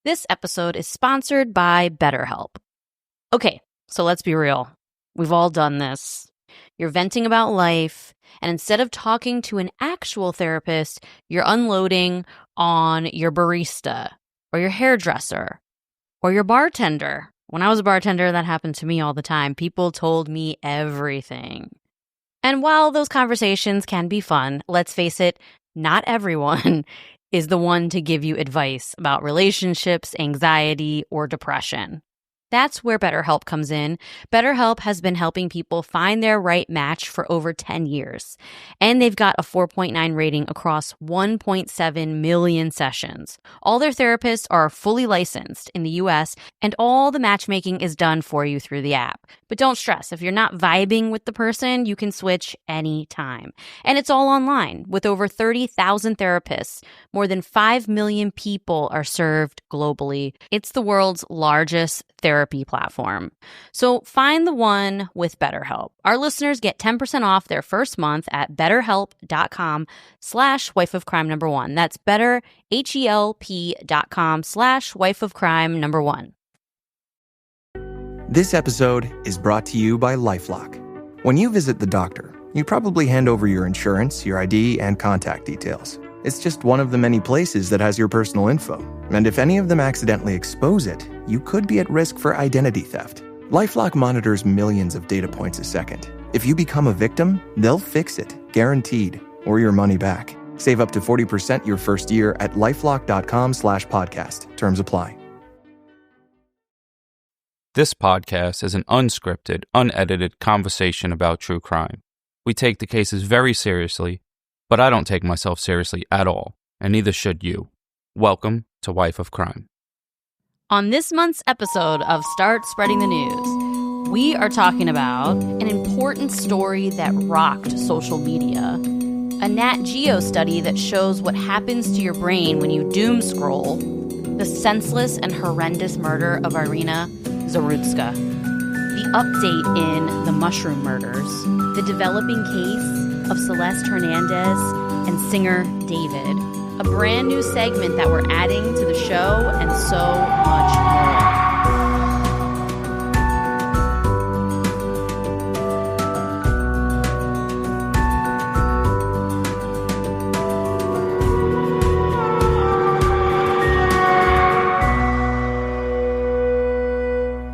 This episode is sponsored by BetterHelp. Okay, so let's be real. We've all done this. You're venting about life, and instead of talking to an actual therapist, you're unloading on your barista or your hairdresser or your bartender. When I was a bartender, that happened to me all the time. People told me everything. And while those conversations can be fun, let's face it, not everyone is the one to give you advice about relationships, anxiety, or depression. That's where BetterHelp comes in. BetterHelp has been helping people find their right match for over 10 years. And they've got a 4.9 rating across 1.7 million sessions. All their therapists are fully licensed in the US, and all the matchmaking is done for you through the app. But don't stress, if you're not vibing with the person, you can switch anytime. And it's all online with over 30,000 therapists. More than 5 million people are served globally. It's the world's largest therapy platform. So find the one with BetterHelp. Our listeners get 10% off their first month at betterhelp.com/wifeofcrime1. That's betterhelp.com/wifeofcrime1. This episode is brought to you by LifeLock. When you visit the doctor, you probably hand over your insurance, your ID, and contact details. It's just one of the many places that has your personal info. And if any of them accidentally expose it, you could be at risk for identity theft. LifeLock monitors millions of data points a second. If you become a victim, they'll fix it, guaranteed, or your money back. Save up to 40% your first year at LifeLock.com/podcast. Terms apply. This podcast is an unscripted, unedited conversation about true crime. We take the cases very seriously, but I don't take myself seriously at all, and neither should you. Welcome to Wife of Crime. On this month's episode of Start Spreading the News, we are talking about an important story that rocked social media. A Nat Geo study that shows what happens to your brain when you doom scroll. The senseless and horrendous murder of Irina Zarutska. The update in the mushroom murders. The developing case of Celeste Hernandez and singer David. A brand new segment that we're adding to the show, and so much more.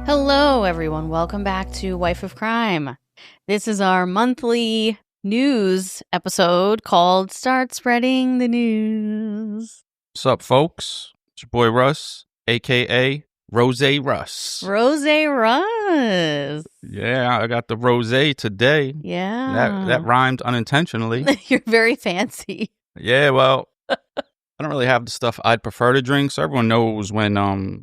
Hello, everyone. Welcome back to Wife of Crime. This is our monthly news episode called Start Spreading the News. What's up, folks? It's your boy Russ, a.k.a. Rose Russ. Rose Russ. Yeah, I got the rose today. Yeah. That rhymed unintentionally. You're very fancy. Yeah, well, I don't really have the stuff I'd prefer to drink, so everyone knows when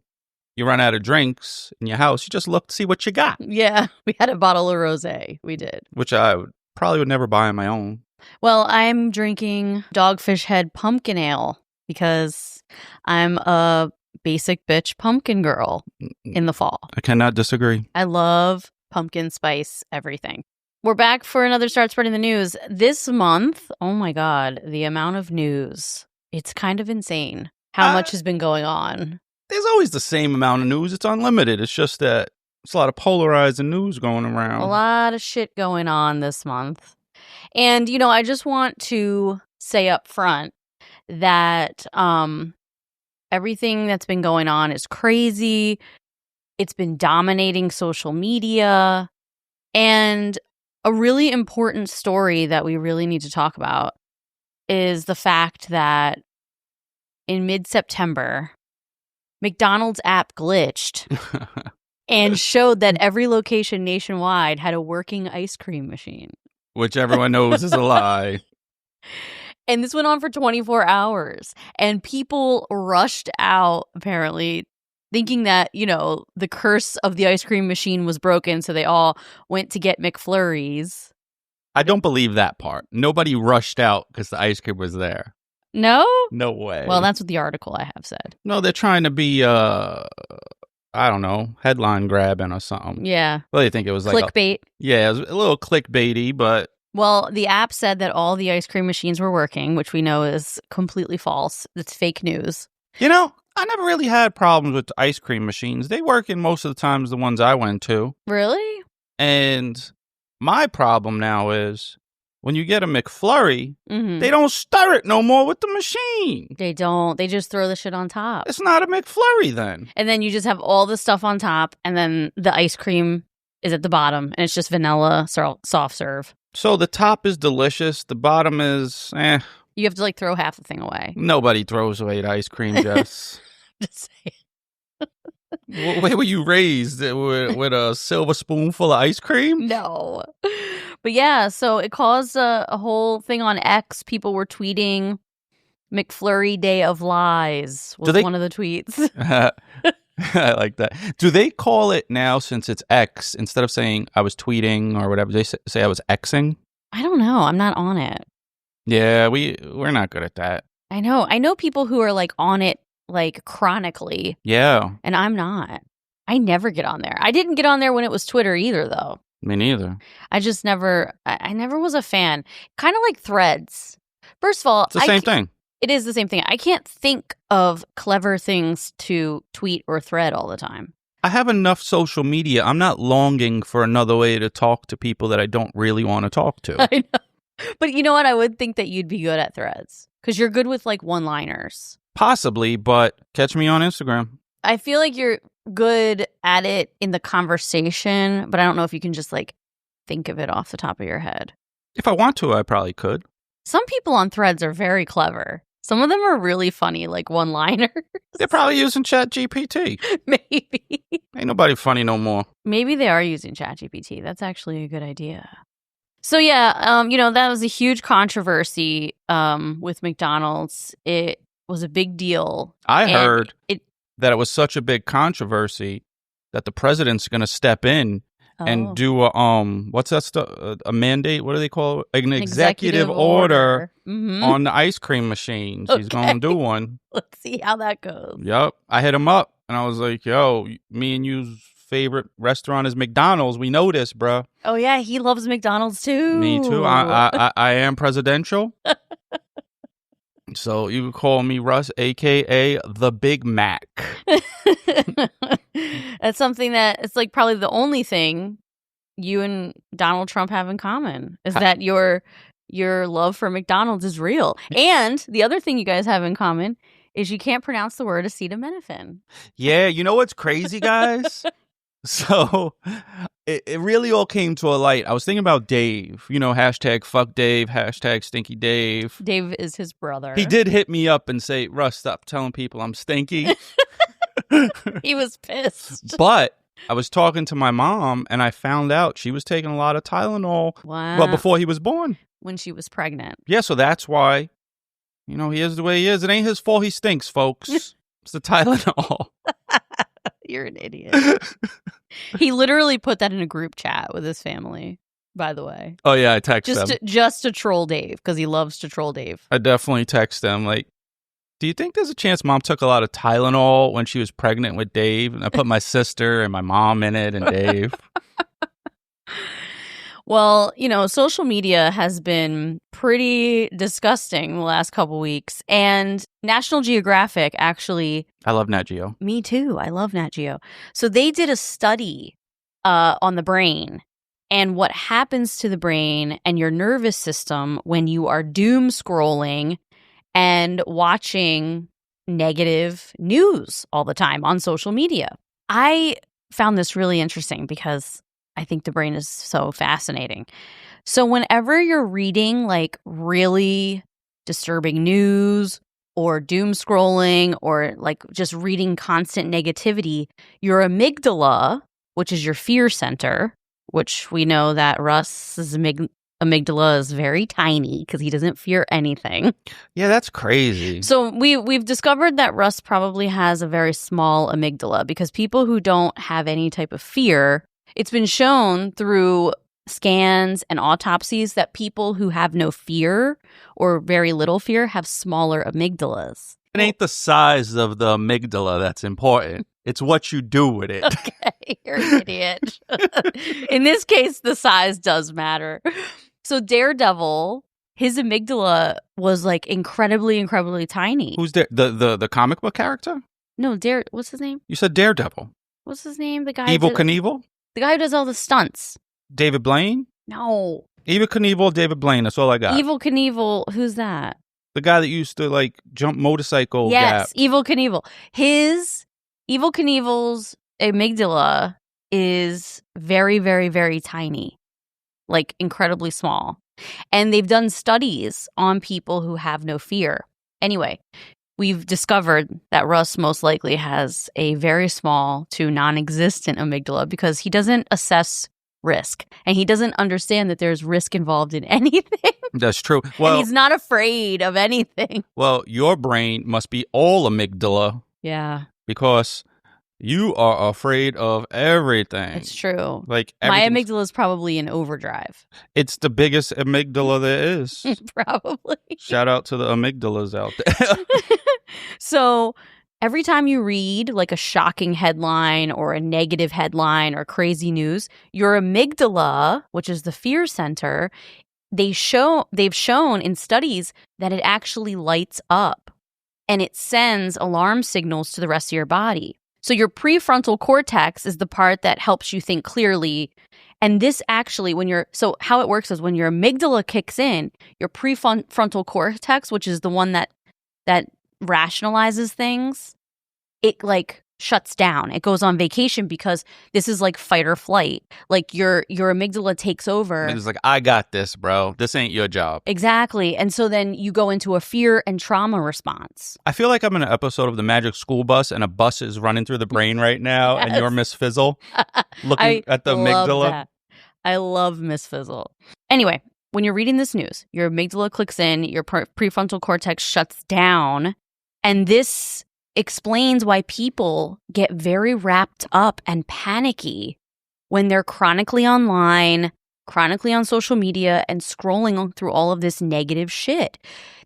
you run out of drinks in your house, you just look to see what you got. Yeah, we had a bottle of rose. We did. Which I probably would never buy on my own. Well, I'm drinking Dogfish Head pumpkin ale because I'm a basic bitch pumpkin girl in the fall. I cannot disagree. I love pumpkin spice everything. We're back for another Start Spreading the News. This month, oh my God, the amount of news. It's kind of insane how much has been going on. There's always the same amount of news. It's unlimited. It's just that it's a lot of polarizing news going around. A lot of shit going on this month. And, you know, I just want to say up front that everything that's been going on is crazy. It's been dominating social media. And a really important story that we really need to talk about is the fact that in mid-September, McDonald's app glitched and showed that every location nationwide had a working ice cream machine. Which everyone knows is a lie. And this went on for 24 hours. And people rushed out, apparently, thinking that, you know, the curse of the ice cream machine was broken. So they all went to get McFlurries. I don't believe that part. Nobody rushed out because the ice cream was there. No? No way. Well, that's what the article I have said. No, they're trying to be, I don't know, headline grabbing or something. Yeah. Well, you think it was like clickbait. Yeah, it was a little clickbaity, but... Well, the app said that all the ice cream machines were working, which we know is completely false. It's fake news. You know, I never really had problems with ice cream machines. They work in most of the times the ones I went to. Really? And my problem now is when you get a McFlurry, Mm-hmm. they don't stir it no more with the machine. They don't. They just throw the shit on top. It's not a McFlurry then. And then you just have all the stuff on top, and then the ice cream is at the bottom, and it's just vanilla soft serve. So the top is delicious. The bottom is, You have to like throw half the thing away. Nobody throws away the ice cream, Jess. Just saying. Where were you raised? With a silver spoonful of ice cream? No. But yeah, so it caused a whole thing on X. People were tweeting McFlurry Day of Lies was one of the tweets. I like that. Do they call it now, since it's X, instead of saying I was tweeting or whatever, they say I was Xing? I don't know. I'm not on it. Yeah, we're not good at that. I know people who are like on it like chronically. Yeah. And I'm not. I never get on there. I didn't get on there when it was Twitter either, though. Me neither. I just never, I never was a fan. Kind of like Threads. First of all, it's the same thing. It is the same thing. I can't think of clever things to tweet or thread all the time. I have enough social media. I'm not longing for another way to talk to people that I don't really want to talk to. I know. But you know what? I would think that you'd be good at Threads because you're good with like one-liners. Possibly, but catch me on Instagram. I feel like you're good at it in the conversation, but I don't know if you can just like think of it off the top of your head. If I want to, I probably could. Some people on Threads are very clever. Some of them are really funny, like one-liners. They're probably using ChatGPT. Maybe. Ain't nobody funny no more. Maybe they are using ChatGPT. That's actually a good idea. So yeah, that was a huge controversy with McDonald's. It was a big deal. I heard that it was such a big controversy that the president's going to step in and do what's that stuff? A mandate? What do they call it? An executive order on the ice cream machines. Okay. He's going to do one. Let's see how that goes. Yep. I hit him up and I was like, yo, me and you's favorite restaurant is McDonald's. We know this, bruh. Oh, yeah. He loves McDonald's, too. Me, too. I am presidential. So you can call me Russ, a.k.a. the Big Mac. That's something that it's like probably the only thing you and Donald Trump have in common is that your love for McDonald's is real. And the other thing you guys have in common is you can't pronounce the word acetaminophen. Yeah, you know what's crazy, guys? So it really all came to a light. I was thinking about Dave, hashtag fuck Dave, hashtag stinky Dave. Dave is his brother. He did hit me up and say, Russ, stop telling people I'm stinky. He was pissed. But I was talking to my mom and I found out she was taking a lot of Tylenol. Wow. Well, before he was born. When she was pregnant. Yeah, so that's why, he is the way he is. It ain't his fault he stinks, folks. It's the Tylenol. You're an idiot. He literally put that in a group chat with his family, by the way. Oh, yeah, I text them. Just to troll Dave, because he loves to troll Dave. I definitely text them, like, do you think there's a chance Mom took a lot of Tylenol when she was pregnant with Dave? And I put my sister and my mom in it and Dave. Well, social media has been pretty disgusting the last couple weeks. And National Geographic actually... I love Nat Geo. Me too. I love Nat Geo. So they did a study on the brain and what happens to the brain and your nervous system when you are doom scrolling and watching negative news all the time on social media. I found this really interesting because I think the brain is so fascinating. So whenever you're reading like really disturbing news or doom scrolling or like just reading constant negativity, your amygdala, which is your fear center, which we know that Russ's amygdala is very tiny because he doesn't fear anything. Yeah, that's crazy. So we've discovered that Russ probably has a very small amygdala because people who don't have any type of fear, it's been shown through scans and autopsies that people who have no fear or very little fear have smaller amygdalas. It ain't the size of the amygdala that's important. It's what you do with it. Okay, you're an idiot. In this case, the size does matter. So Daredevil, his amygdala was like incredibly, incredibly tiny. Who's the comic book character? No, what's his name? You said Daredevil. What's his name? The guy. Evil Knievel? The guy who does all the stunts. David Blaine? No. Evil Knievel, David Blaine. That's all I got. Evil Knievel. Who's that? The guy that used to like jump motorcycle. Yes, gap. Evil Knievel. Evil Knievel's amygdala is very, very, very tiny, like incredibly small. And they've done studies on people who have no fear. Anyway, we've discovered that Russ most likely has a very small to non-existent amygdala because he doesn't assess risk and he doesn't understand that there's risk involved in anything. That's true. Well, and he's not afraid of anything. Well, your brain must be all amygdala. Yeah. Because you are afraid of everything. It's true. Like my amygdala is probably in overdrive. It's the biggest amygdala there is. Probably. Shout out to the amygdalas out there. So every time you read like a shocking headline or a negative headline or crazy news, your amygdala, which is the fear center, they've shown in studies that it actually lights up and it sends alarm signals to the rest of your body. So your prefrontal cortex is the part that helps you think clearly. And this actually, so how it works is when your amygdala kicks in, your prefrontal cortex, which is the one that rationalizes things, it like shuts down. It goes on vacation because this is like fight or flight. Like your amygdala takes over. It's like, I got this, bro. This ain't your job. Exactly. And so then you go into a fear and trauma response. I feel like I'm in an episode of the Magic School Bus and a bus is running through the brain right now. Yes. And you're Miss Fizzle looking at the amygdala. That. I love Miss Fizzle. Anyway, when you're reading this news, your amygdala clicks in, your prefrontal cortex shuts down, and this explains why people get very wrapped up and panicky when they're chronically online, chronically on social media, and scrolling through all of this negative shit.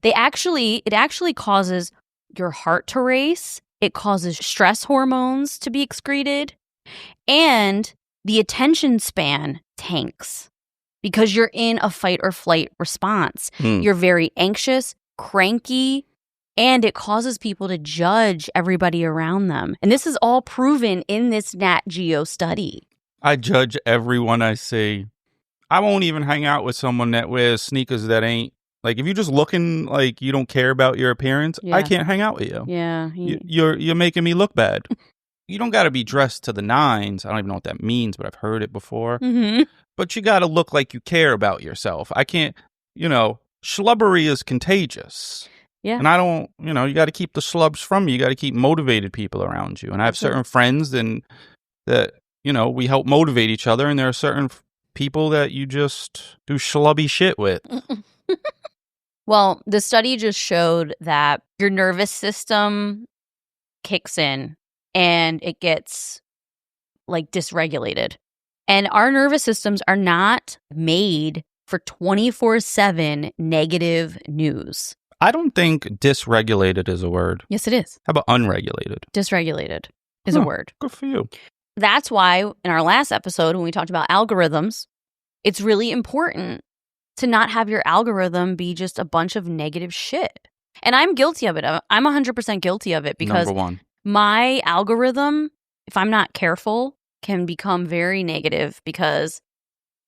It actually causes your heart to race. It causes stress hormones to be excreted, and the attention span tanks because you're in a fight or flight response. You're very anxious, cranky, and it causes people to judge everybody around them. And this is all proven in this Nat Geo study. I judge everyone I see. I won't even hang out with someone that wears sneakers that ain't, like, if you're just looking like you don't care about your appearance, I can't hang out with you. Yeah. You're making me look bad. You don't got to be dressed to the nines. I don't even know what that means, but I've heard it before. Mm-hmm. But you got to look like you care about yourself. I can't, schlubbery is contagious. Yeah. And I don't, you got to keep the schlubs from you. You got to keep motivated people around you. And I have certain friends that, we help motivate each other. And there are certain people that you just do schlubby shit with. Well, the study just showed that your nervous system kicks in and it gets like dysregulated. And our nervous systems are not made for 24/7 negative news. I don't think dysregulated is a word. Yes, it is. How about unregulated? Dysregulated is a word. Good for you. That's why in our last episode, when we talked about algorithms, it's really important to not have your algorithm be just a bunch of negative shit. And I'm guilty of it. I'm 100% guilty of it because Number one. My algorithm, if I'm not careful, can become very negative because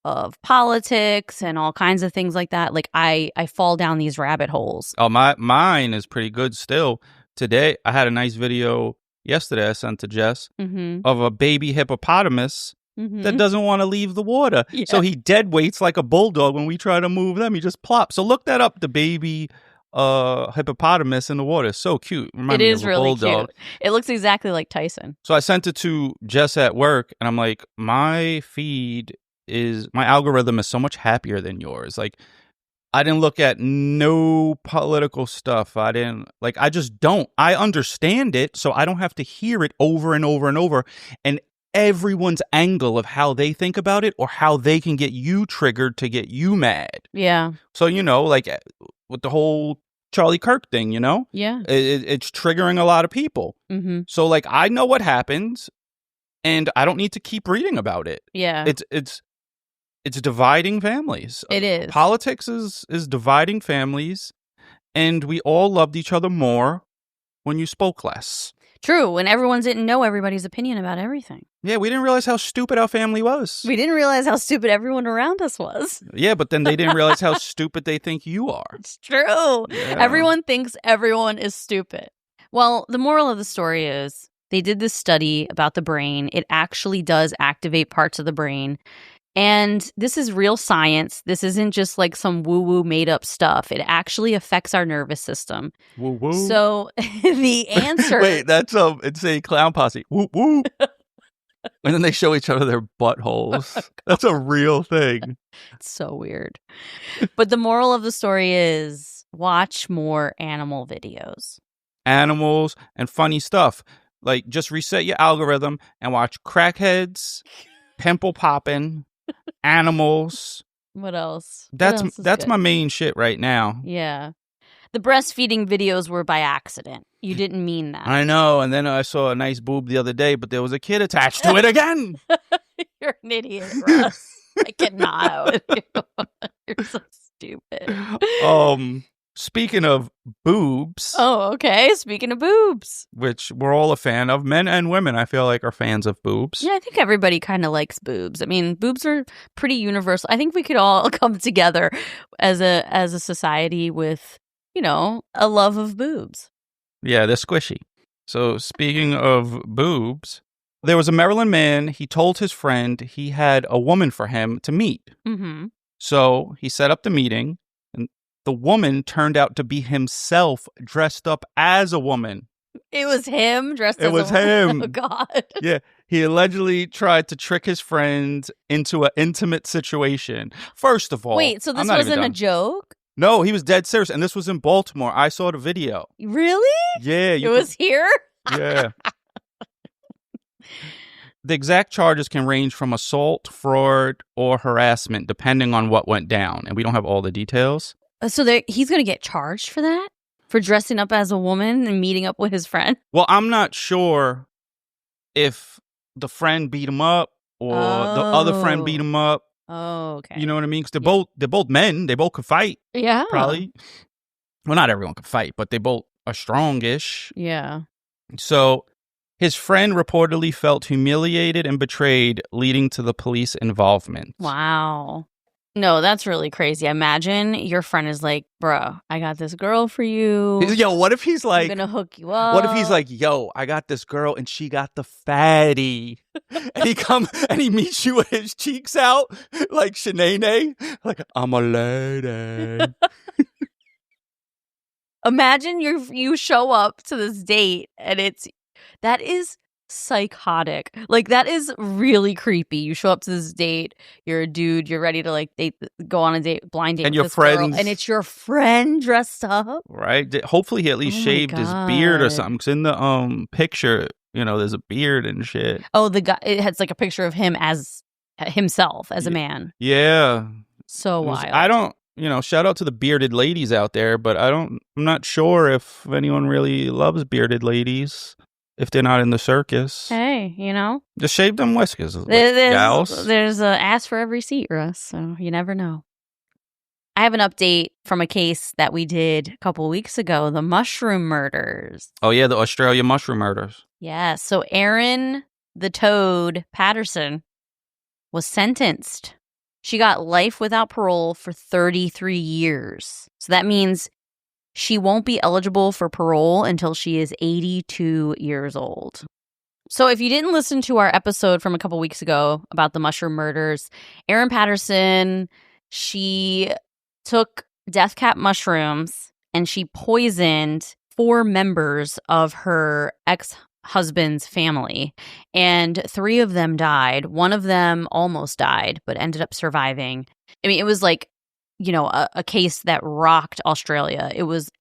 of politics and all kinds of things like that. Like I fall down these rabbit holes. Oh, mine is pretty good still. Today, I had a nice video yesterday I sent to Jess of a baby hippopotamus that doesn't want to leave the water. Yeah. So he dead weights like a bulldog when we try to move them. He just plops. So look that up, the baby hippopotamus in the water. It's so cute. It is really cute. It looks exactly like Tyson. So I sent it to Jess at work and I'm like, my algorithm is so much happier than yours. Like, I didn't look at no political stuff. I just don't. I understand it, so I don't have to hear it over and over and over. And everyone's angle of how they think about it or how they can get you triggered to get you mad. Yeah. So, like with the whole Charlie Kirk thing, Yeah. It's triggering a lot of people. Mm-hmm. So, like, I know what happens and I don't need to keep reading about it. Yeah. It's dividing families. It is. Politics is dividing families, and we all loved each other more when you spoke less. True, and everyone didn't know everybody's opinion about everything. Yeah, we didn't realize how stupid our family was. We didn't realize how stupid everyone around us was. Yeah, but then they didn't realize how stupid they think you are. It's true. Yeah. Everyone thinks everyone is stupid. Well, the moral of the story is they did this study about the brain. It actually does activate parts of the brain. And this is real science. This isn't just like some woo-woo made-up stuff. It actually affects our nervous system. Woo-woo? So the answer... Wait, that's it's a clown posse. Woo-woo. And then they show each other their buttholes. That's a real thing. It's so weird. But the moral of the story is watch more animal videos. Animals and funny stuff. Like, just reset your algorithm and watch crackheads, pimple popping, animals. What else? That's good? my main shit right now. Yeah. The breastfeeding videos were by accident. You didn't mean that. I know. And then I saw a nice boob the other day, but there was a kid attached to it again. You're an idiot, Russ. I cannot with you. You're so stupid. Speaking of boobs. Oh, okay. Speaking of boobs. Which we're all a fan of. Men and women, I feel like, are fans of boobs. Yeah, I think everybody kind of likes boobs. I mean, boobs are pretty universal. I think we could all come together as a society with, you know, a love of boobs. Yeah, they're squishy. So speaking of boobs, there was a Maryland man. He told his friend he had a woman for him to meet. Mm-hmm. So he set up the meeting. The woman turned out to be himself dressed up as a woman. It was him dressed as a woman? It was him. Oh, God. Yeah. He allegedly tried to trick his friend into an intimate situation. First of all... Wait, so this wasn't a joke? No, he was dead serious. And this was in Baltimore. I saw the video. Really? Yeah. It was here? Yeah. The exact charges can range from assault, fraud, or harassment, depending on what went down. And we don't have all the details. So he's going to get charged for that? For dressing up as a woman and meeting up with his friend? Well, I'm not sure if the friend beat him up or the other friend beat him up. Oh, okay. You know what I mean? Because they're both men. They both could fight. Yeah. Probably. Well, not everyone could fight, but they both are strongish. Yeah. So his friend reportedly felt humiliated and betrayed, leading to the police involvement. Wow. No, that's really crazy. Imagine your friend is like, bro, I got this girl for you. Yo, what if he's like... I'm going to hook you up. What if he's like, yo, I got this girl and she got the fatty. And he come and he meets you with his cheeks out like Shanae. Like, I'm a lady. Imagine you show up to this date and that is psychotic. Like, that is really creepy. You show up to this date, you're a dude, you're ready to go on a blind date and with your this friends, girl, and it's your friend dressed up. Right? Hopefully he at least shaved his beard or something. Because in the picture, you know, there's a beard and shit. Oh, the guy, it has like a picture of him as himself, as a man. Yeah. So wild. I don't, shout out to the bearded ladies out there, but I'm not sure if anyone really loves bearded ladies. If they're not in the circus. Hey, just shave them whiskers, gals. There's an ass for every seat, Russ, so you never know. I have an update from a case that we did a couple of weeks ago, the mushroom murders. Oh, yeah, the Australia mushroom murders. Yeah, so Erin the Toad Patterson was sentenced. She got life without parole for 33 years. So that means she won't be eligible for parole until she is 82 years old. So if you didn't listen to our episode from a couple weeks ago about the mushroom murders, Erin Patterson, she took death cap mushrooms and she poisoned 4 members of her ex-husband's family. And 3 of them died. One of them almost died, but ended up surviving. I mean, it was like, a case that rocked Australia. It was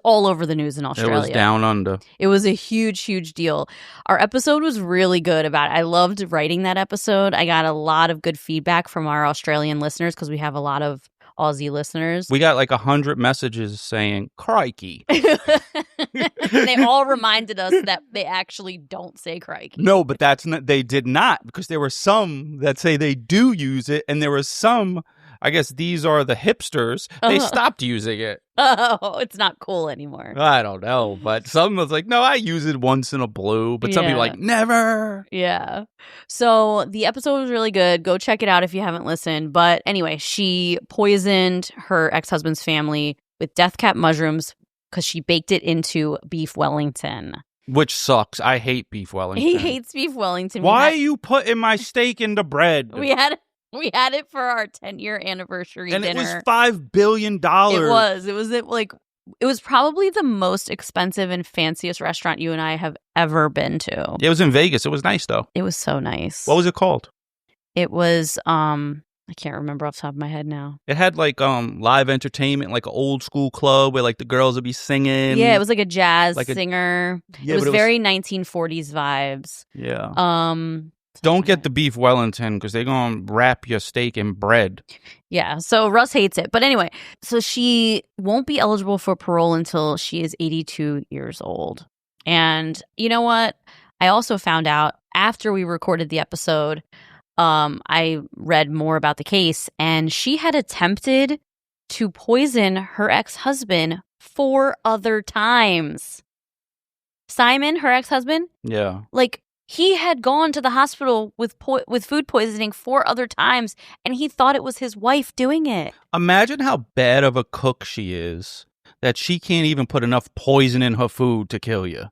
all over the news in Australia. It was down under. It was a huge, huge deal. Our episode was really good about it. I loved writing that episode. I got a lot of good feedback from our Australian listeners because we have a lot of Aussie listeners. We got like 100 messages saying, crikey. They all reminded us that they actually don't say crikey. No, but they did not, because there were some that say they do use it, and there were some, I guess these are the hipsters. They stopped using it. Oh, it's not cool anymore. I don't know, but some was like, no, I use it once in a blue. But some people like, never. Yeah. So the episode was really good. Go check it out if you haven't listened. But anyway, she poisoned her ex-husband's family with death cap mushrooms because she baked it into beef Wellington. Which sucks. I hate beef Wellington. He hates beef Wellington. Why are you putting my steak into bread? We had it for our 10-year anniversary and dinner. And it was $5 billion. It was probably the most expensive and fanciest restaurant you and I have ever been to. It was in Vegas. It was nice, though. It was so nice. What was it called? It was, I can't remember off the top of my head now. It had like live entertainment, like an old school club where like the girls would be singing. Yeah, it was like a jazz singer. It was very 1940s vibes. Yeah. Don't get the beef Wellington because they're going to wrap your steak in bread. Yeah, so Russ hates it. But anyway, so she won't be eligible for parole until she is 82 years old. And you know what? I also found out after we recorded the episode, I read more about the case, and she had attempted to poison her ex-husband 4 other times. Simon, her ex-husband? Yeah. Like, he had gone to the hospital with food poisoning 4 other times, and he thought it was his wife doing it. Imagine how bad of a cook she is that she can't even put enough poison in her food to kill you.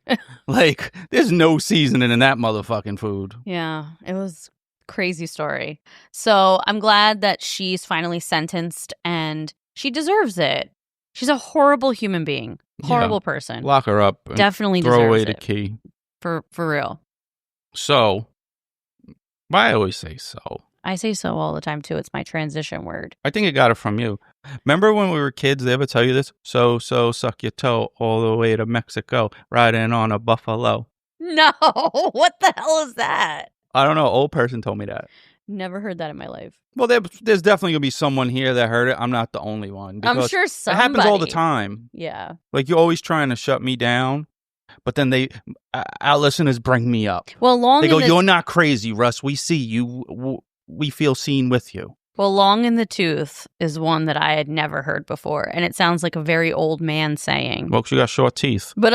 Like, there's no seasoning in that motherfucking food. Yeah, it was crazy story. So I'm glad that she's finally sentenced, and she deserves it. She's a horrible human being. Horrible person. Lock her up. And definitely throw away deserves the key. For real. So, I always say so. I say so all the time, too. It's my transition word. I think I got it from you. Remember when we were kids, they ever tell you this? So, suck your toe all the way to Mexico, riding on a buffalo. No, what the hell is that? I don't know. Old person told me that. Never heard that in my life. Well, there's definitely going to be someone here that heard it. I'm not the only one. I'm sure somebody. It happens all the time. Yeah. Like, you're always trying to shut me down. But then our listeners bring me up. Well, they go, you're not crazy, Russ. We see you. We feel seen with you. Well, long in the tooth is one that I had never heard before. And it sounds like a very old man saying. Well, 'cause you got short teeth. But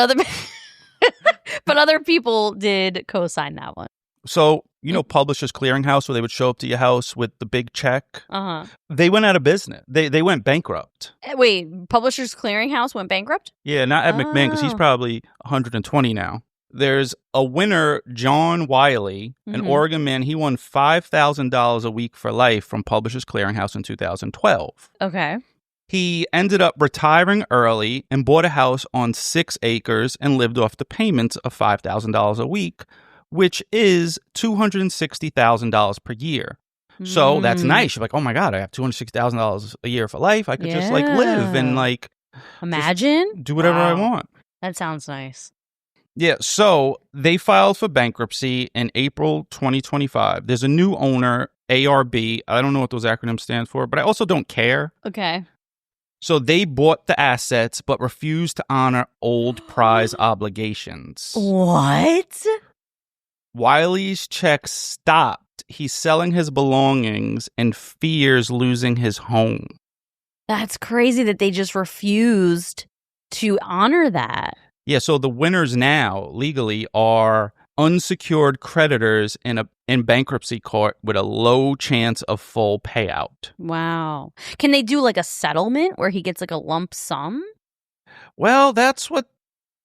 other people did co-sign that one. So, Publishers Clearinghouse, where they would show up to your house with the big check. Uh-huh. They went out of business. They went bankrupt. Wait, Publishers Clearinghouse went bankrupt? Yeah, not Ed McMahon, because he's probably 120 now. There's a winner, John Wiley, an Oregon man. He won $5,000 a week for life from Publishers Clearinghouse in 2012. Okay. He ended up retiring early and bought a house on 6 acres and lived off the payments of $5,000 a week, which is $260,000 per year. So that's nice. You're like, oh my God, I have $260,000 a year for life. I could just live and imagine, do whatever I want. That sounds nice. Yeah. So they filed for bankruptcy in April 2025. There's a new owner, ARB. I don't know what those acronyms stand for, but I also don't care. Okay. So they bought the assets, but refused to honor old prize obligations. What? Wiley's check stopped. He's selling his belongings and fears losing his home. That's crazy that they just refused to honor that. Yeah, so the winners now legally are unsecured creditors in bankruptcy court with a low chance of full payout. Wow. Can they do like a settlement where he gets like a lump sum? Well, that's what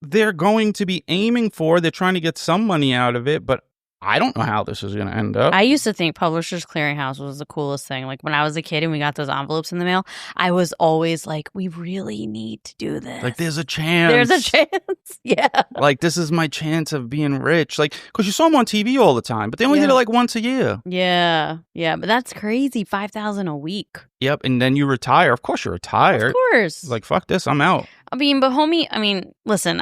they're going to be aiming for. They're trying to get some money out of it, but I don't know how this is going to end up. I used to think Publishers Clearinghouse was the coolest thing. Like when I was a kid and we got those envelopes in the mail, I was always like, we really need to do this. Like there's a chance. There's a chance. Yeah. Like this is my chance of being rich. Like, because you saw them on TV all the time, but they only did it like once a year. Yeah. Yeah. But that's crazy. $5,000 a week. Yep. And then you retire. Of course you're retired. Of course. Like, fuck this. I'm out. I mean, but homie, listen,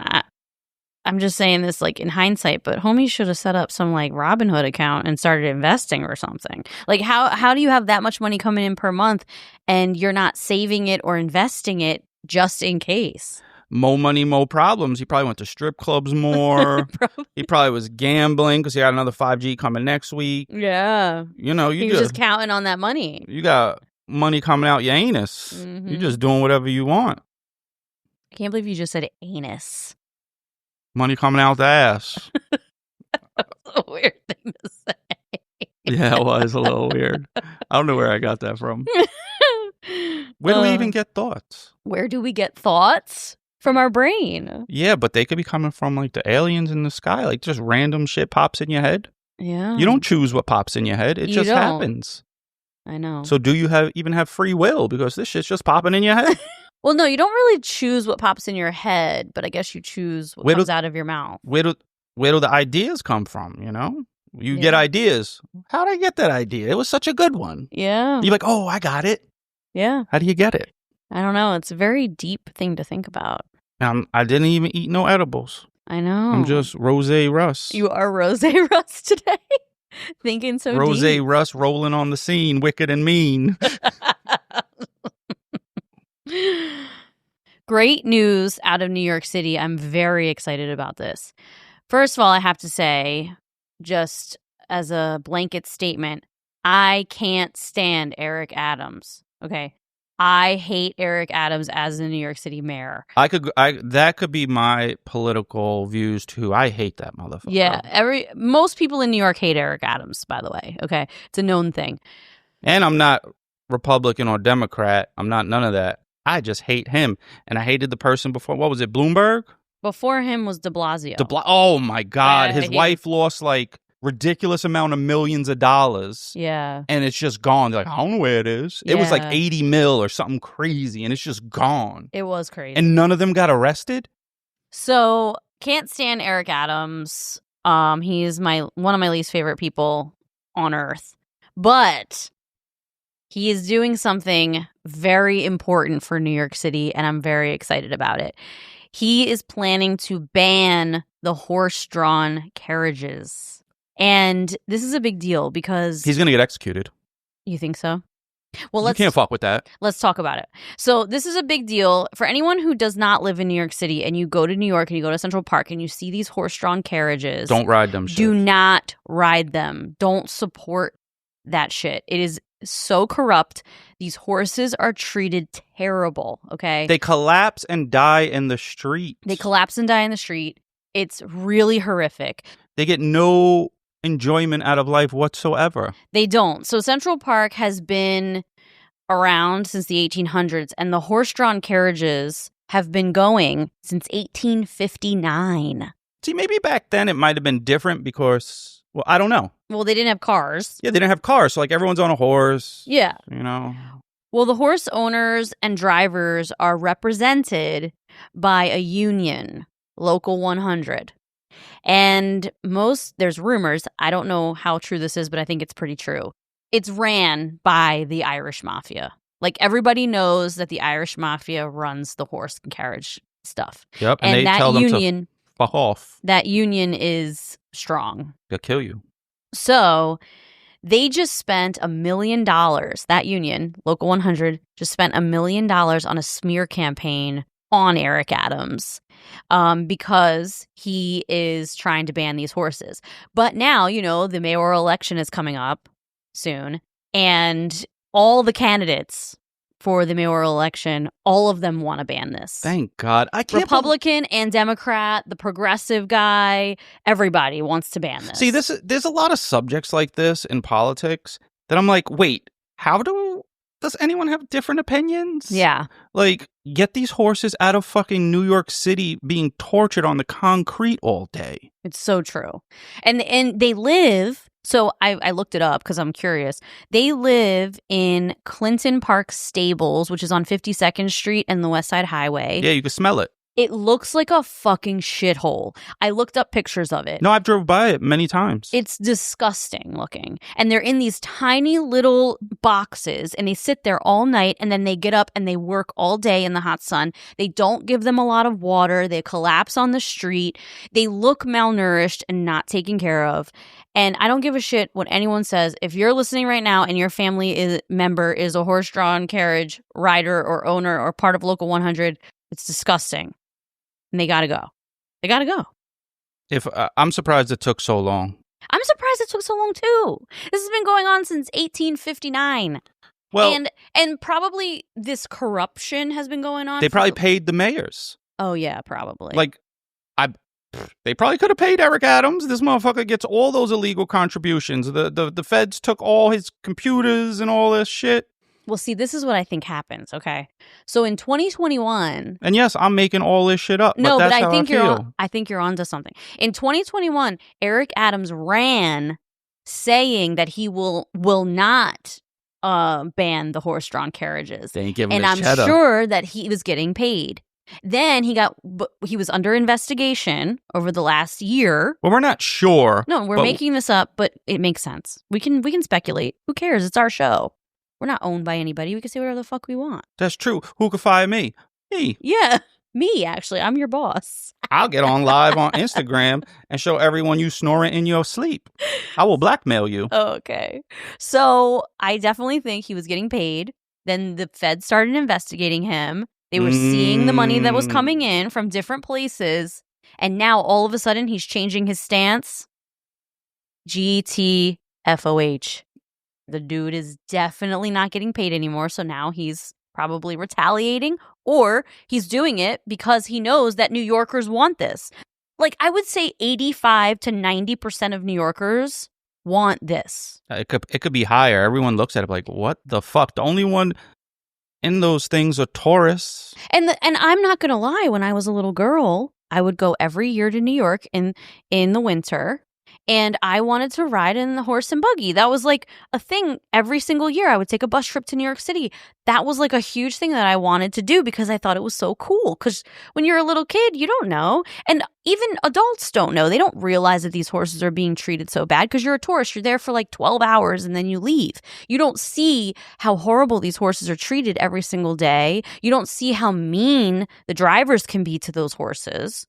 I'm just saying this like in hindsight, but homie should have set up some like Robinhood account and started investing or something. Like how do you have that much money coming in per month and you're not saving it or investing it just in case? More money, more problems. He probably went to strip clubs more. He probably was gambling because he had another 5G coming next week. Yeah. You know, he was just counting on that money. You got money coming out your anus. Mm-hmm. You're just doing whatever you want. I can't believe you just said anus. Money coming out the ass. That's a weird thing to say. Yeah, it was a little weird. I don't know where I got that from. Where do we even get thoughts? Where do we get thoughts? From our brain. Yeah, but they could be coming from like the aliens in the sky. Like just random shit pops in your head. Yeah. You don't choose what pops in your head. It just happens. I know. So do you even have free will? Because this shit's just popping in your head. Well, no, you don't really choose what pops in your head, but I guess you choose what comes out of your mouth. Where do the ideas come from, you know? You get ideas. How'd I get that idea? It was such a good one. Yeah. You're like, oh, I got it. Yeah. How do you get it? I don't know. It's a very deep thing to think about. I didn't even eat no edibles. I know. I'm just Rosé Russ. You are Rosé Russ today? Thinking so deep. Rosé Russ rolling on the scene, wicked and mean. Great news out of New York City. I'm very excited about this. First of all, I have to say, just as a blanket statement, I can't stand Eric Adams. Okay. I hate Eric Adams as the New York City mayor. That could be my political views too. I hate that motherfucker. Yeah, most people in New York hate Eric Adams, by the way. Okay, it's a known thing. And I'm not Republican or Democrat. I'm not none of that. I just hate him, and I hated the person before. What was it, Bloomberg? Before him was De Blasio. Oh my God, his wife lost like ridiculous amount of millions of dollars. Yeah. And it's just gone. They're like, I don't know where it is. It was like 80 mil or something crazy, and it's just gone. It was crazy. And none of them got arrested? So, can't stand Eric Adams. He is one of my least favorite people on earth. But he is doing something very important for New York City, and I'm very excited about it. He is planning to ban the horse-drawn carriages. And this is a big deal because... He's going to get executed. You think so? Well, you can't fuck with that. Let's talk about it. So this is a big deal for anyone who does not live in New York City and you go to New York and you go to Central Park and you see these horse-drawn carriages. Don't ride them shit. Do not ride them. Don't support that shit. It is so corrupt. These horses are treated terrible, okay? They collapse and die in the street. It's really horrific. They get no enjoyment out of life whatsoever. They don't. So Central Park has been around since the 1800s, and the horse-drawn carriages have been going since 1859. See, maybe back then it might have been different because, well, I don't know. Well, they didn't have cars. Yeah, they didn't have cars, so like everyone's on a horse. Yeah. You know. Well, the horse owners and drivers are represented by a union, Local 100. And there's rumors, I don't know how true this is, but I think it's pretty true. It's ran by the Irish Mafia. Like, everybody knows that the Irish Mafia runs the horse and carriage stuff. Yep, and they tell them to fuck off. That union is strong. They'll kill you. So they just spent $1 million. That union, Local 100, just spent $1 million on a smear campaign on Eric Adams because he is trying to ban these horses. But now, the mayoral election is coming up soon, and all the candidates for the mayoral election, all of them want to ban this. Thank God. I can't Republican and Democrat, the progressive guy, everybody wants to ban this. See, there's a lot of subjects like this in politics that I'm like, wait, does anyone have different opinions? Yeah. Like, get these horses out of fucking New York City being tortured on the concrete all day. It's so true. And they live, so I looked it up because I'm curious. They live in Clinton Park Stables, which is on 52nd Street and the West Side Highway. Yeah, you can smell it. It looks like a fucking shithole. I looked up pictures of it. No, I've drove by it many times. It's disgusting looking. And they're in these tiny little boxes, and they sit there all night, and then they get up and they work all day in the hot sun. They don't give them a lot of water. They collapse on the street. They look malnourished and not taken care of. And I don't give a shit what anyone says. If you're listening right now and your family member is a horse-drawn carriage rider or owner or part of Local 100, it's disgusting. And they gotta go. They gotta go. I'm surprised it took so long. I'm surprised it took so long, too. This has been going on since 1859. Well, and probably this corruption has been going on. They probably paid the mayors. Oh yeah, probably. Like, they probably could have paid Eric Adams. This motherfucker gets all those illegal contributions. The feds took all his computers and all this shit. Well, see, this is what I think happens. Okay, so in 2021, and yes, I'm making all this shit up. No, but that's I how think I feel. I think you're onto something. In 2021, Eric Adams ran saying that he will not ban the horse-drawn carriages, They ain't giving and us I'm cheddar. sure that he was getting paid. Then he was under investigation over the last year. Well, we're not sure. No, we're making this up, but it makes sense. We can speculate. Who cares? It's our show. We're not owned by anybody. We can say whatever the fuck we want. That's true. Who could fire me? Me. Yeah, me, actually. I'm your boss. I'll get on live on Instagram and show everyone you snoring in your sleep. I will blackmail you. Okay. So I definitely think he was getting paid. Then the feds started investigating him. They were seeing the money that was coming in from different places. And now all of a sudden he's changing his stance. GTFOH. The dude is definitely not getting paid anymore. So now he's probably retaliating, or he's doing it because he knows that New Yorkers want this. Like, I would say 85 to 90% of New Yorkers want this. It could be higher. Everyone looks at it like, what the fuck? The only one in those things are tourists. And I'm not going to lie, when I was a little girl, I would go every year to New York in the winter. And I wanted to ride in the horse and buggy. That was like a thing every single year. I would take a bus trip to New York City. That was like a huge thing that I wanted to do because I thought it was so cool. Because when you're a little kid, you don't know. And even adults don't know. They don't realize that these horses are being treated so bad because you're a tourist. You're there for like 12 hours and then you leave. You don't see how horrible these horses are treated every single day. You don't see how mean the drivers can be to those horses.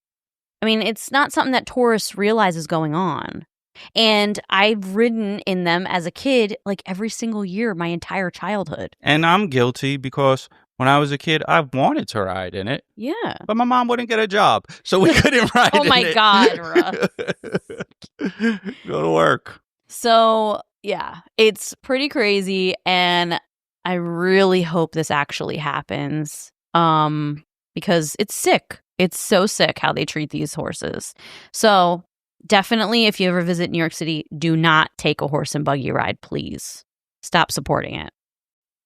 I mean, it's not something that tourists realize is going on. And I've ridden in them as a kid, like every single year, my entire childhood. And I'm guilty because when I was a kid, I wanted to ride in it. Yeah. But my mom wouldn't get a job, so we couldn't ride in it. Oh my God, Russ. Go to work. So, yeah, it's pretty crazy. And I really hope this actually happens because it's sick. It's so sick how they treat these horses. So definitely, if you ever visit New York City, do not take a horse and buggy ride, please. Stop supporting it.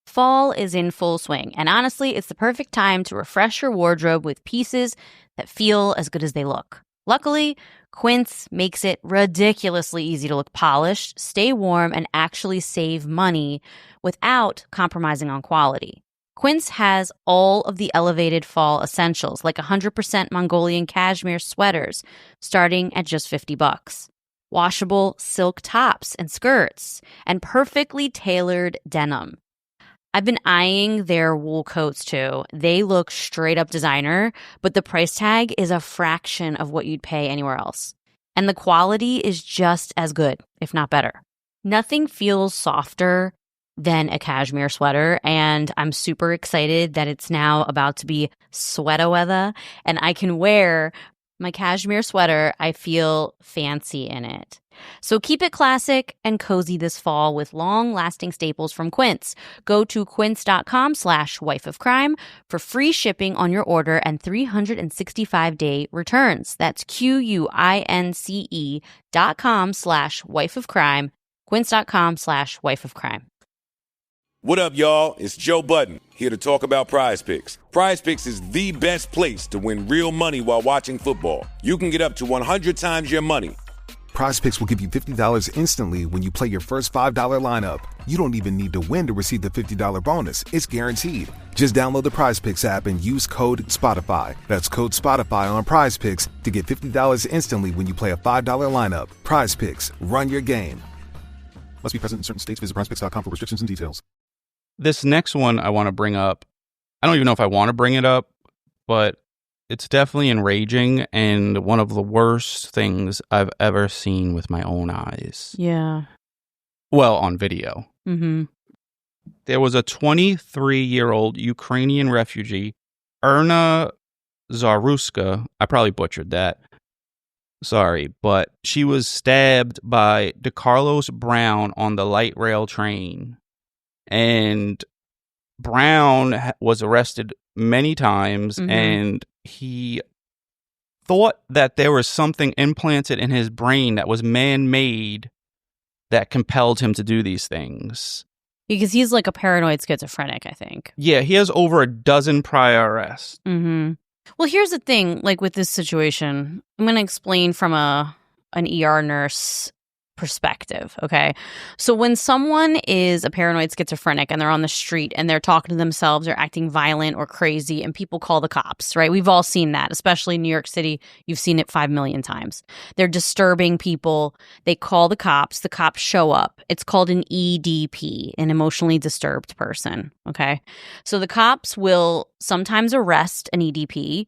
Fall is in full swing, and honestly, it's the perfect time to refresh your wardrobe with pieces that feel as good as they look. Luckily, Quince makes it ridiculously easy to look polished, stay warm, and actually save money without compromising on quality. Quince has all of the elevated fall essentials, like 100% Mongolian cashmere sweaters, starting at just $50. Washable silk tops and skirts, and perfectly tailored denim. I've been eyeing their wool coats too. They look straight up designer, but the price tag is a fraction of what you'd pay anywhere else. And the quality is just as good, if not better. Nothing feels softer than a cashmere sweater, and I'm super excited that it's now about to be sweater weather, and I can wear my cashmere sweater. I feel fancy in it. So keep it classic and cozy this fall with long-lasting staples from Quince. Go to quince.com/wifeofcrime for free shipping on your order and 365-day returns. That's QUINCE.com/wifeofcrime, quince.com/wifeofcrime. What up, y'all? It's Joe Budden, here to talk about Prize Picks. Prize Picks is the best place to win real money while watching football. You can get up to 100 times your money. Prize Picks will give you $50 instantly when you play your first $5 lineup. You don't even need to win to receive the $50 bonus. It's guaranteed. Just download the Prize Picks app and use code SPOTIFY. That's code SPOTIFY on Prize Picks to get $50 instantly when you play a $5 lineup. Prize Picks. Run your game. Must be present in certain states. Visit prizepicks.com for restrictions and details. This next one I want to bring up, I don't even know if I want to bring it up, but it's definitely enraging and one of the worst things I've ever seen with my own eyes. Yeah. Well, on video. Mm-hmm. There was a 23-year-old Ukrainian refugee, Erna Zaruska. I probably butchered that. Sorry, but she was stabbed by DeCarlos Brown on the light rail train. And Brown was arrested many times, Mhm. and he thought that there was something implanted in his brain that was man-made that compelled him to do these things. Because he's like a paranoid schizophrenic, I think. Yeah, he has over a dozen prior arrests. Mm-hmm. Well, here's the thing, like with this situation, I'm going to explain from an ER nurse perspective, okay? So when someone is a paranoid schizophrenic and they're on the street and they're talking to themselves or acting violent or crazy and people call the cops, right? We've all seen that, especially in New York City. You've seen it 5 million times. They're disturbing people. They call the cops show up. It's called an EDP, an emotionally disturbed person, okay? So the cops will sometimes arrest an EDP,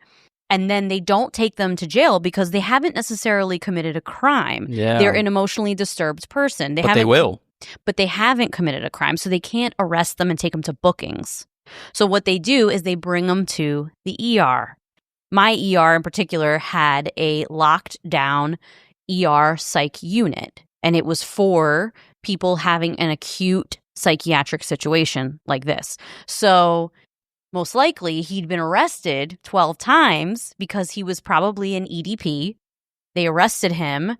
and then they don't take them to jail because they haven't necessarily committed a crime. Yeah. They're an emotionally disturbed person. But they will. But they haven't committed a crime, so they can't arrest them and take them to bookings. So what they do is they bring them to the ER. My ER in particular had a locked down ER psych unit, and it was for people having an acute psychiatric situation like this. So most likely, he'd been arrested 12 times because he was probably an EDP. They arrested him,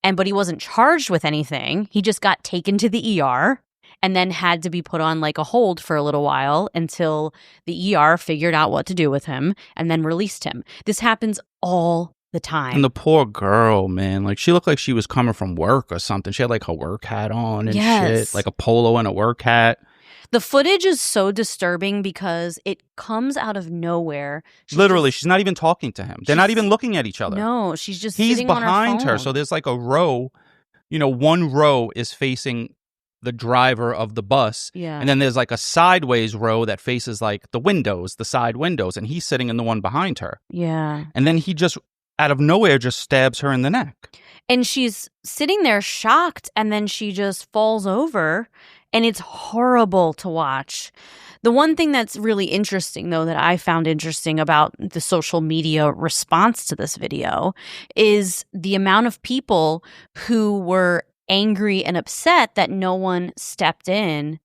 but he wasn't charged with anything. He just got taken to the ER and then had to be put on like a hold for a little while until the ER figured out what to do with him and then released him. This happens all the time. And the poor girl, man, like she looked like she was coming from work or something. She had like her work hat on and shit, like a polo and a work hat. The footage is so disturbing because it comes out of nowhere. Literally, she's not even talking to him. They're not even looking at each other. No, she's just He's sitting on behind her her, so there's like a row. One row is facing the driver of the bus, and then there's like a sideways row that faces like the windows, the side windows, and he's sitting in the one behind her. Yeah. And then he just, out of nowhere, just stabs her in the neck. And she's sitting there shocked, and then she just falls over. And it's horrible to watch. The one thing that's really interesting, though, that I found interesting about the social media response to this video is the amount of people who were angry and upset that no one stepped in.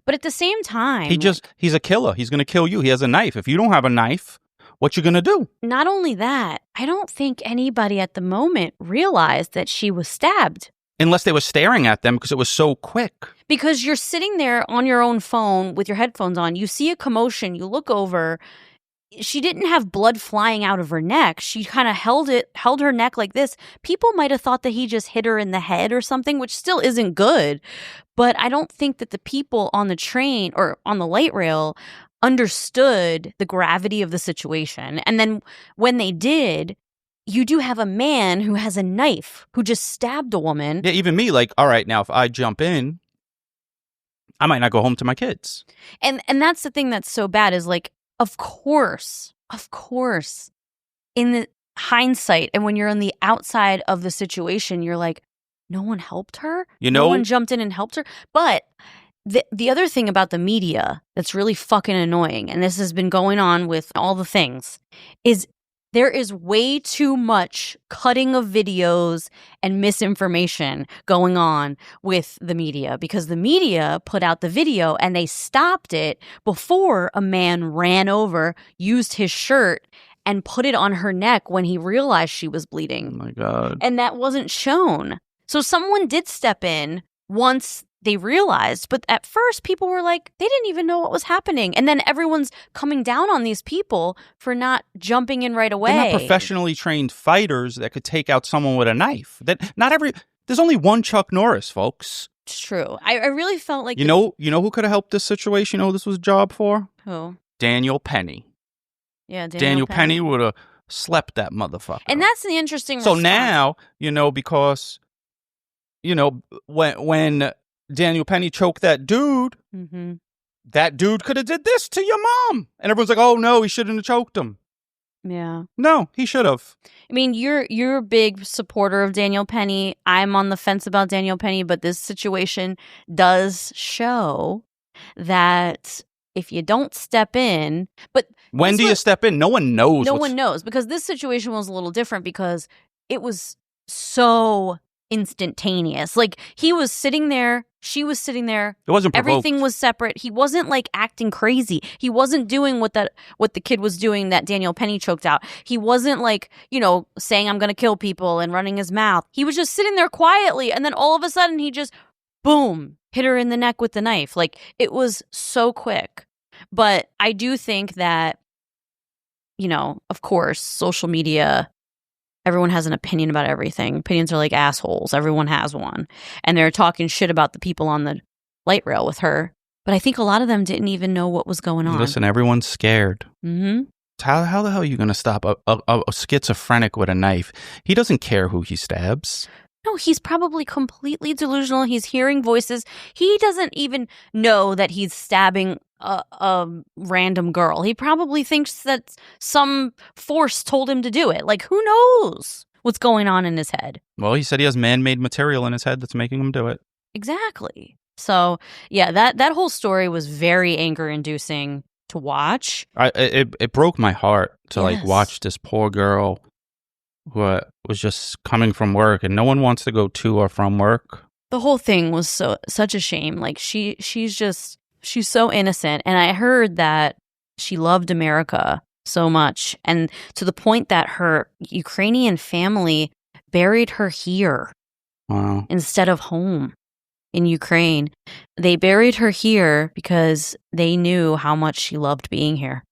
But at the same time, he's a killer. He's going to kill you. He has a knife. If you don't have a knife, what you going to do? Not only that, I don't think anybody at the moment realized that she was stabbed. Unless they were staring at them because it was so quick. Because you're sitting there on your own phone with your headphones on. You see a commotion. You look over. She didn't have blood flying out of her neck. She kind of held her neck like this. People might have thought that he just hit her in the head or something, which still isn't good. But I don't think that the people on the train or on the light rail understood the gravity of the situation. And then when they did, you do have a man who has a knife who just stabbed a woman. Yeah, even me, like, all right, now if I jump in, I might not go home to my kids. And that's the thing that's so bad is like, of course, in the hindsight and when you're on the outside of the situation, you're like, no one helped her? No one jumped in and helped her? But the other thing about the media that's really fucking annoying, and this has been going on with all the things, is there is way too much cutting of videos and misinformation going on with the media because the media put out the video and they stopped it before a man ran over, used his shirt, and put it on her neck when he realized she was bleeding. Oh, my God. And that wasn't shown. So someone did step in once they realized, but at first people were like, they didn't even know what was happening. And then everyone's coming down on these people for not jumping in right away. They're not professionally trained fighters that could take out someone with a knife. There's only one Chuck Norris, folks. It's true. I really felt like... You know who could have helped this situation? You know who this was a job for? Who? Daniel Penny. Yeah, Daniel Penny would have slept that motherfucker. And that's the interesting So response. now, because, when Daniel Penny choked that dude, that dude could have did this to your mom. And everyone's like, oh, no, he shouldn't have choked him. Yeah. No, he should have. I mean, you're a big supporter of Daniel Penny. I'm on the fence about Daniel Penny, but this situation does show that if you don't step in, but when do you step in? No one knows. No one knows because this situation was a little different because it was so instantaneous. Like he was sitting there She was sitting there. It wasn't provoked. Everything was separate. He wasn't like acting crazy. He wasn't doing what the kid was doing that Danielle Penny choked out. He wasn't like, saying I'm going to kill people and running his mouth. He was just sitting there quietly. And then all of a sudden he just, boom, hit her in the neck with the knife. Like, it was so quick. But I do think that, of course, social media, everyone has an opinion about everything. Opinions are like assholes. Everyone has one. And they're talking shit about the people on the light rail with her. But I think a lot of them didn't even know what was going on. Listen, everyone's scared. Mm-hmm. How the hell are you going to stop a schizophrenic with a knife? He doesn't care who he stabs. No, he's probably completely delusional. He's hearing voices. He doesn't even know that he's stabbing a random girl. He probably thinks that some force told him to do it. Like, who knows what's going on in his head? Well, he said he has man-made material in his head that's making him do it. Exactly. So, yeah, that whole story was very anger-inducing to watch. It broke my heart to Yes. watch this poor girl who was just coming from work, and no one wants to go to or from work. The whole thing was such a shame. Like, she's so innocent. And I heard that she loved America so much, and to the point that her Ukrainian family buried her here. Wow. Instead of home in Ukraine. They buried her here because they knew how much she loved being here.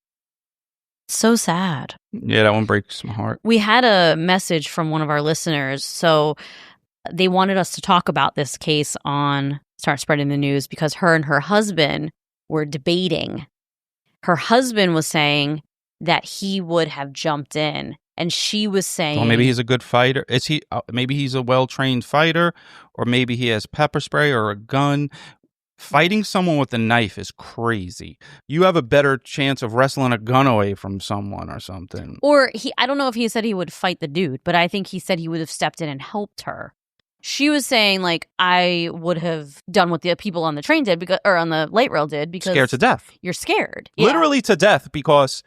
So sad. Yeah, that one breaks my heart. We had a message from one of our listeners. So they wanted us to talk about this case on Start Spreading the News because her and her husband were debating. Her husband was saying that he would have jumped in. And she was saying... Well, maybe he's a good fighter. Is he? Maybe he's a well-trained fighter, or maybe he has pepper spray or a gun. Fighting someone with a knife is crazy. You have a better chance of wrestling a gun away from someone or something. Or I don't know if he said he would fight the dude, but I think he said he would have stepped in and helped her. She was saying, like, I would have done what the people on the train did, or on the light rail did, because... Scared to death. You're scared. Yeah. Literally to death, because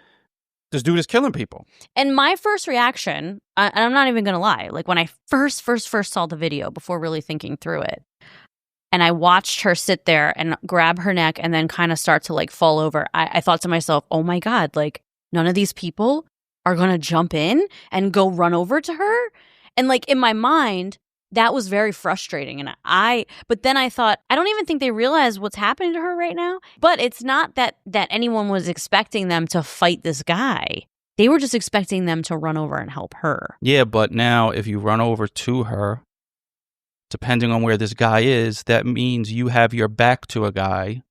this dude is killing people. And my first reaction, and I'm not even going to lie, like when I first saw the video before really thinking through it, and I watched her sit there and grab her neck and then kind of start to like fall over, I thought to myself, oh my God, like none of these people are going to jump in and go run over to her. And like in my mind, that was very frustrating. But then I thought, I don't even think they realize what's happening to her right now. But it's not that anyone was expecting them to fight this guy. They were just expecting them to run over and help her. Yeah, but now if you run over to her, depending on where this guy is, that means you have your back to a guy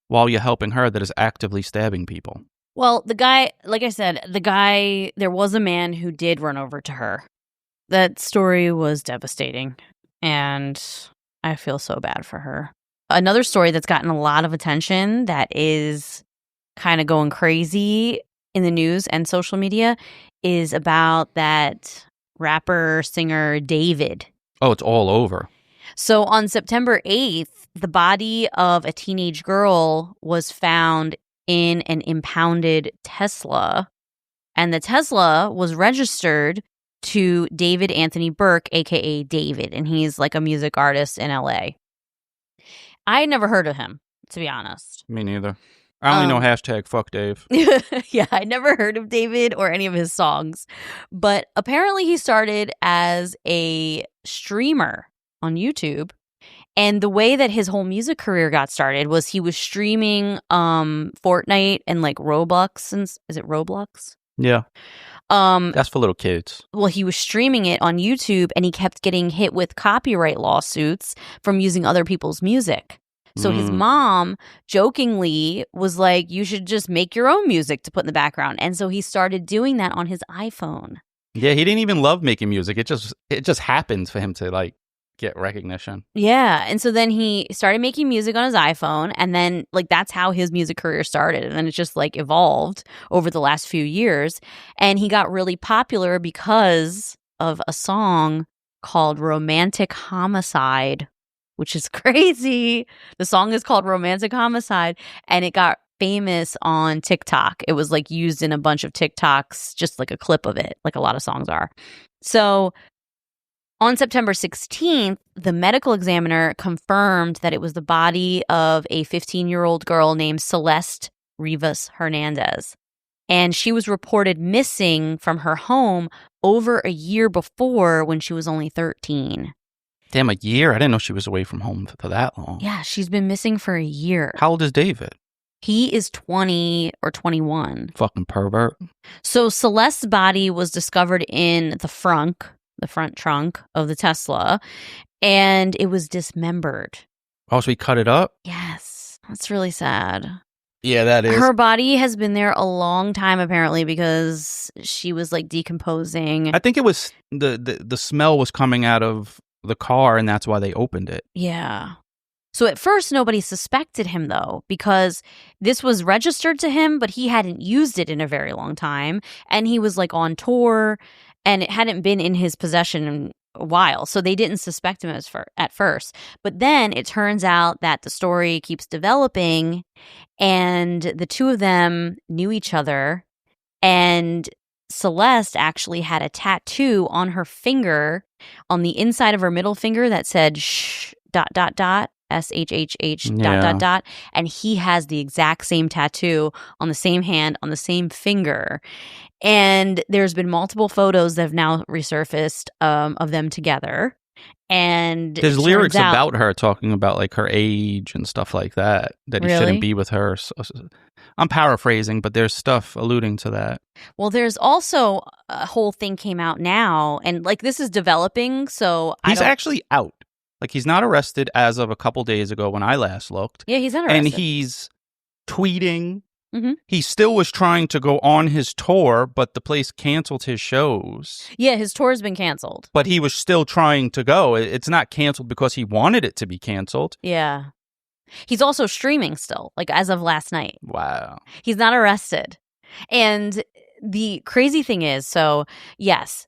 while you're helping her that is actively stabbing people. Well, the guy, like I said, there was a man who did run over to her. That story was devastating, and I feel so bad for her. Another story that's gotten a lot of attention that is kind of going crazy in the news and social media is about that rapper, singer, David. Oh, it's all over. So on September 8th, the body of a teenage girl was found in an impounded Tesla, and the Tesla was registered to David Anthony Burke, a.k.a. David, and he's like a music artist in L.A. I had never heard of him, to be honest. Me neither. I only know hashtag fuck Dave. Yeah, I never heard of David or any of his songs. But apparently he started as a streamer on YouTube. And the way that his whole music career got started was he was streaming Fortnite and like Roblox. Is it Roblox? Yeah. That's for little kids. Well, he was streaming it on YouTube and he kept getting hit with copyright lawsuits from using other people's music. So his mom jokingly was like, you should just make your own music to put in the background. And so he started doing that on his iPhone. Yeah, he didn't even love making music. It just happened for him to like get recognition. Yeah. And so then he started making music on his iPhone. And then like that's how his music career started. And then it just like evolved over the last few years. And he got really popular because of a song called Romantic Homicide, which is crazy. The song is called Romantic Homicide, and it got famous on TikTok. It was like used in a bunch of TikToks, just like a clip of it, like a lot of songs are. So On September 16th, the medical examiner confirmed that it was the body of a 15-year-old girl named Celeste Rivas Hernandez. And she was reported missing from her home over a year before when she was only 13. Damn, a year? I didn't know she was away from home for that long. Yeah, she's been missing for a year. How old is David? He is 20 or 21. Fucking pervert. So Celeste's body was discovered in the front trunk of the Tesla, and it was dismembered. Oh, so he cut it up? Yes, that's really sad. Yeah, that is. Her body has been there a long time, apparently, because she was like decomposing. I think it was the smell was coming out of the car, and that's why they opened it. Yeah. So at first, nobody suspected him, though, because this was registered to him, but he hadn't used it in a very long time. And he was like on tour, and it hadn't been in his possession in a while. So they didn't suspect him at first. But then it turns out that the story keeps developing, and the two of them knew each other. And Celeste actually had a tattoo on her finger, on the inside of her middle finger, that said shh, ... SHHH ... And he has the exact same tattoo on the same hand, on the same finger. And there's been multiple photos that have now resurfaced of them together. And there's lyrics about her talking about like her age and stuff like that he shouldn't be with her. So, I'm paraphrasing, but there's stuff alluding to that. Well, there's also a whole thing came out now, and like this is developing. So he's actually out. Like, he's not arrested as of a couple days ago when I last looked. Yeah, he's not arrested. And he's tweeting. Mm-hmm. He still was trying to go on his tour, but the place canceled his shows. Yeah, his tour's been canceled. But he was still trying to go. It's not canceled because he wanted it to be canceled. Yeah. He's also streaming still, like as of last night. Wow. He's not arrested. And the crazy thing is, so yes,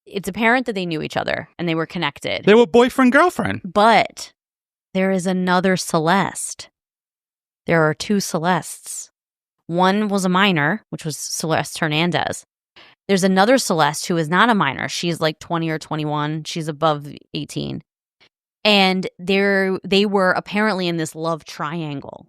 it's apparent that they knew each other and they were connected. They were boyfriend-girlfriend. But there is another Celeste. There are two Celestes. One was a minor, which was Celeste Hernandez. There's another Celeste who is not a minor. She's like 20 or 21. She's above 18. And they were apparently in this love triangle.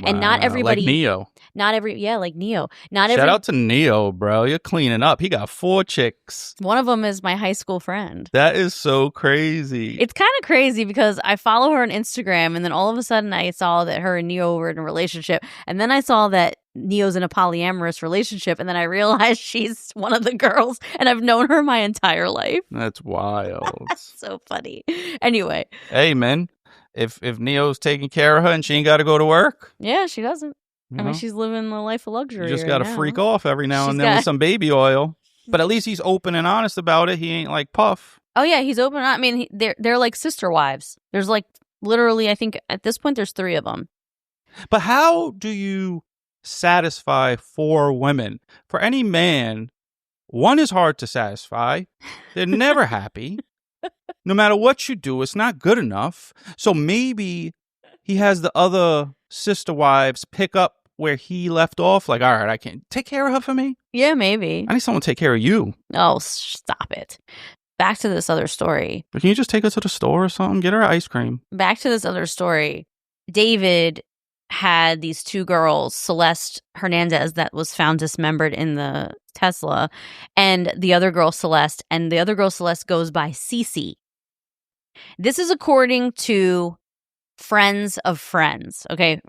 Wow. And not everybody... Like Neo. Like Neo. Shout out to Neo, bro. You're cleaning up. He got 4 chicks. One of them is my high school friend. That is so crazy. It's kind of crazy because I follow her on Instagram, and then all of a sudden I saw that her and Neo were in a relationship. And then I saw that Neo's in a polyamorous relationship, and then I realized she's one of the girls, and I've known her my entire life. That's wild. So funny. Anyway. Hey, man. If Neo's taking care of her and she ain't got to go to work. Yeah, she doesn't. I mean, she's living the life of luxury. You just got to freak off every now and then with some baby oil. But at least he's open and honest about it. He ain't like Puff. Oh, yeah, he's open. I mean, they're like sister wives. There's like literally, I think at this point, there's 3 of them. But how do you satisfy 4 women? For any man, 1 is hard to satisfy. They're never happy. No matter what you do, it's not good enough. So maybe he has the other sister wives pick up where he left off. Like, all right, I can't take care of her for me. Yeah, maybe. I need someone to take care of you. Oh, stop it. Back to this other story. But can you just take her to the store or something? Get her ice cream. Back to this other story. David had these 2 girls, Celeste Hernandez, that was found dismembered in the Tesla, and the other girl, Celeste. And the other girl, Celeste, goes by Cece. This is according to friends of friends. Okay,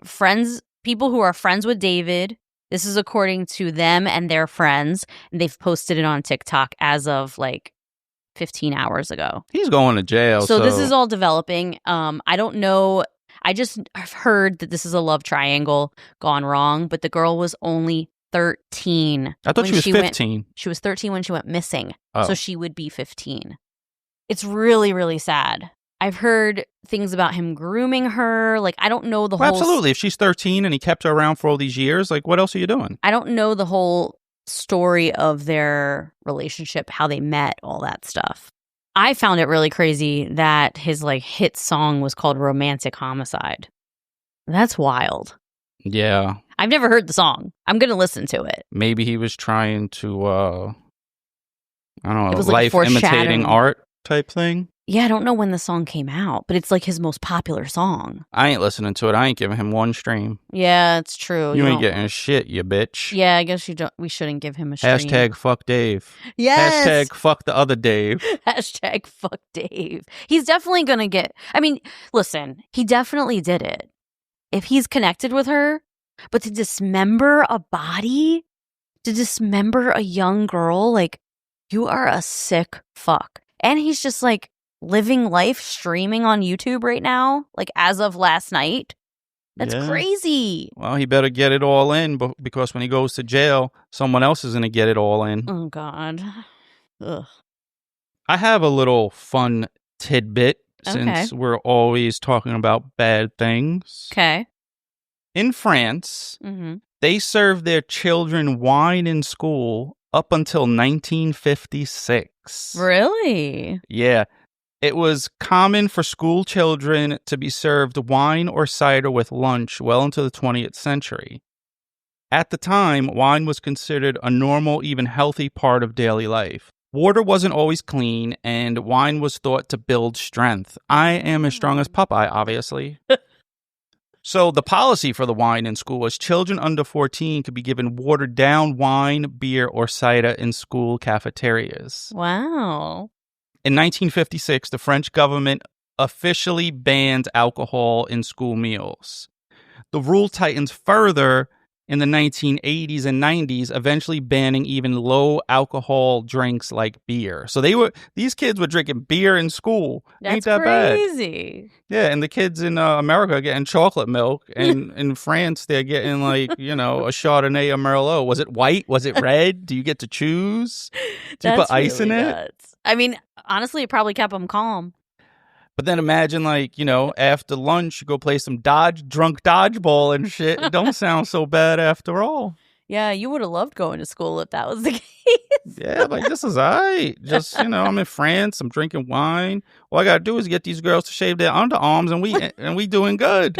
people who are friends with David. This is according to them and their friends. And they've posted it on TikTok as of like 15 hours ago. He's going to jail. So this is all developing. I don't know. I just have heard that this is a love triangle gone wrong, but the girl was only 13. I thought she was 15. She was 13 when she went missing. Oh. So she would be 15. It's really, really sad. I've heard things about him grooming her. Like, I don't know the whole... Absolutely. If she's 13 and he kept her around for all these years, like, what else are you doing? I don't know the whole story of their relationship, how they met, all that stuff. I found it really crazy that his, like, hit song was called Romantic Homicide. That's wild. Yeah. I've never heard the song. I'm going to listen to it. Maybe he was trying to, I don't know, It was like life imitating art. type thing. Yeah, I don't know when the song came out, but it's like his most popular song. I ain't listening to it. I ain't giving him one stream. Yeah, it's true. You ain't getting shit, you bitch. Yeah, I guess we shouldn't give him a stream. Hashtag fuck Dave. Yes. Hashtag fuck the other Dave. Hashtag fuck Dave. He's definitely going to get... I mean, listen, he definitely did it. If he's connected with her, but to dismember a body, to dismember a young girl, like, you are a sick fuck. And he's just like living life streaming on YouTube right now, like as of last night. That's crazy. Well, he better get it all in because when he goes to jail, someone else is going to get it all in. Oh, God. Ugh. I have a little fun tidbit since we're always talking about bad things. Okay. In France, they serve their children wine in school up until 1956. Really? Yeah. It was common for school children to be served wine or cider with lunch well into the 20th century. At the time, wine was considered a normal, even healthy part of daily life. Water wasn't always clean, and wine was thought to build strength. I am as strong as Popeye, obviously. So the policy for the wine in school was children under 14 could be given watered-down wine, beer, or cider in school cafeterias. Wow. In 1956, the French government officially banned alcohol in school meals. The rule tightened further in the 1980s and 90s, eventually banning even low alcohol drinks like beer. So these kids were drinking beer in school. Ain't that crazy. Bad? Yeah, and the kids in America are getting chocolate milk, and in France they're getting a Chardonnay or Merlot. Was it white? Was it red? Do you get to choose? Do you put ice in it? I mean, honestly, it probably kept them calm. But then imagine, after lunch, you go play some drunk dodgeball and shit. It don't sound so bad after all. Yeah, you would have loved going to school if that was the case. Yeah, this is all right. Just, I'm in France. I'm drinking wine. All I got to do is get these girls to shave their underarms, and we doing good.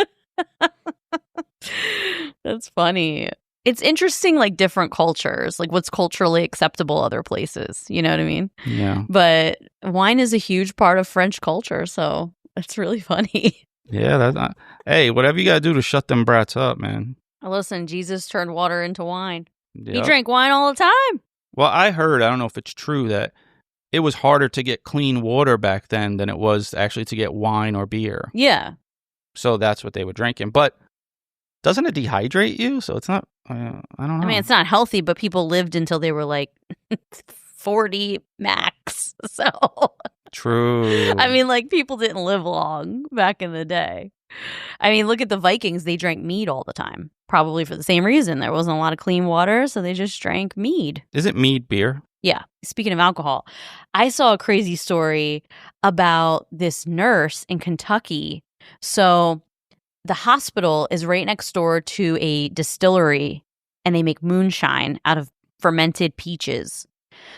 That's funny. It's interesting, different cultures, what's culturally acceptable other places. You know what I mean? Yeah. But wine is a huge part of French culture, so it's really funny. Yeah, hey, whatever you got to do to shut them brats up, man. Listen, Jesus turned water into wine. Yep. He drank wine all the time. Well, I don't know if it's true, that it was harder to get clean water back then than it was actually to get wine or beer. Yeah. So that's what they were drinking. But doesn't it dehydrate you? So it's not, I don't know. I mean, it's not healthy, but people lived until they were 40 max. So true. I mean, people didn't live long back in the day. I mean, look at the Vikings. They drank mead all the time, probably for the same reason. There wasn't a lot of clean water, so they just drank mead. Isn't mead beer? Yeah. Speaking of alcohol, I saw a crazy story about this nurse in Kentucky. So the hospital is right next door to a distillery, and they make moonshine out of fermented peaches.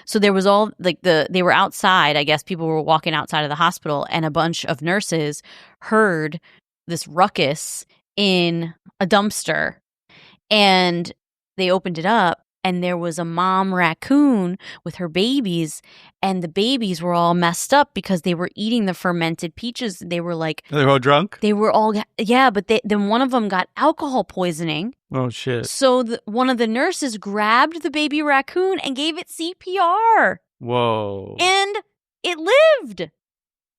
So there was all they were outside. I guess people were walking outside of the hospital, and a bunch of nurses heard this ruckus in a dumpster, and they opened it up, and there was a mom raccoon with her babies, and the babies were all messed up because they were eating the fermented peaches. They were they were all drunk? They were all, yeah, but then one of them got alcohol poisoning. Oh, shit. So one of the nurses grabbed the baby raccoon and gave it CPR. Whoa. And it lived.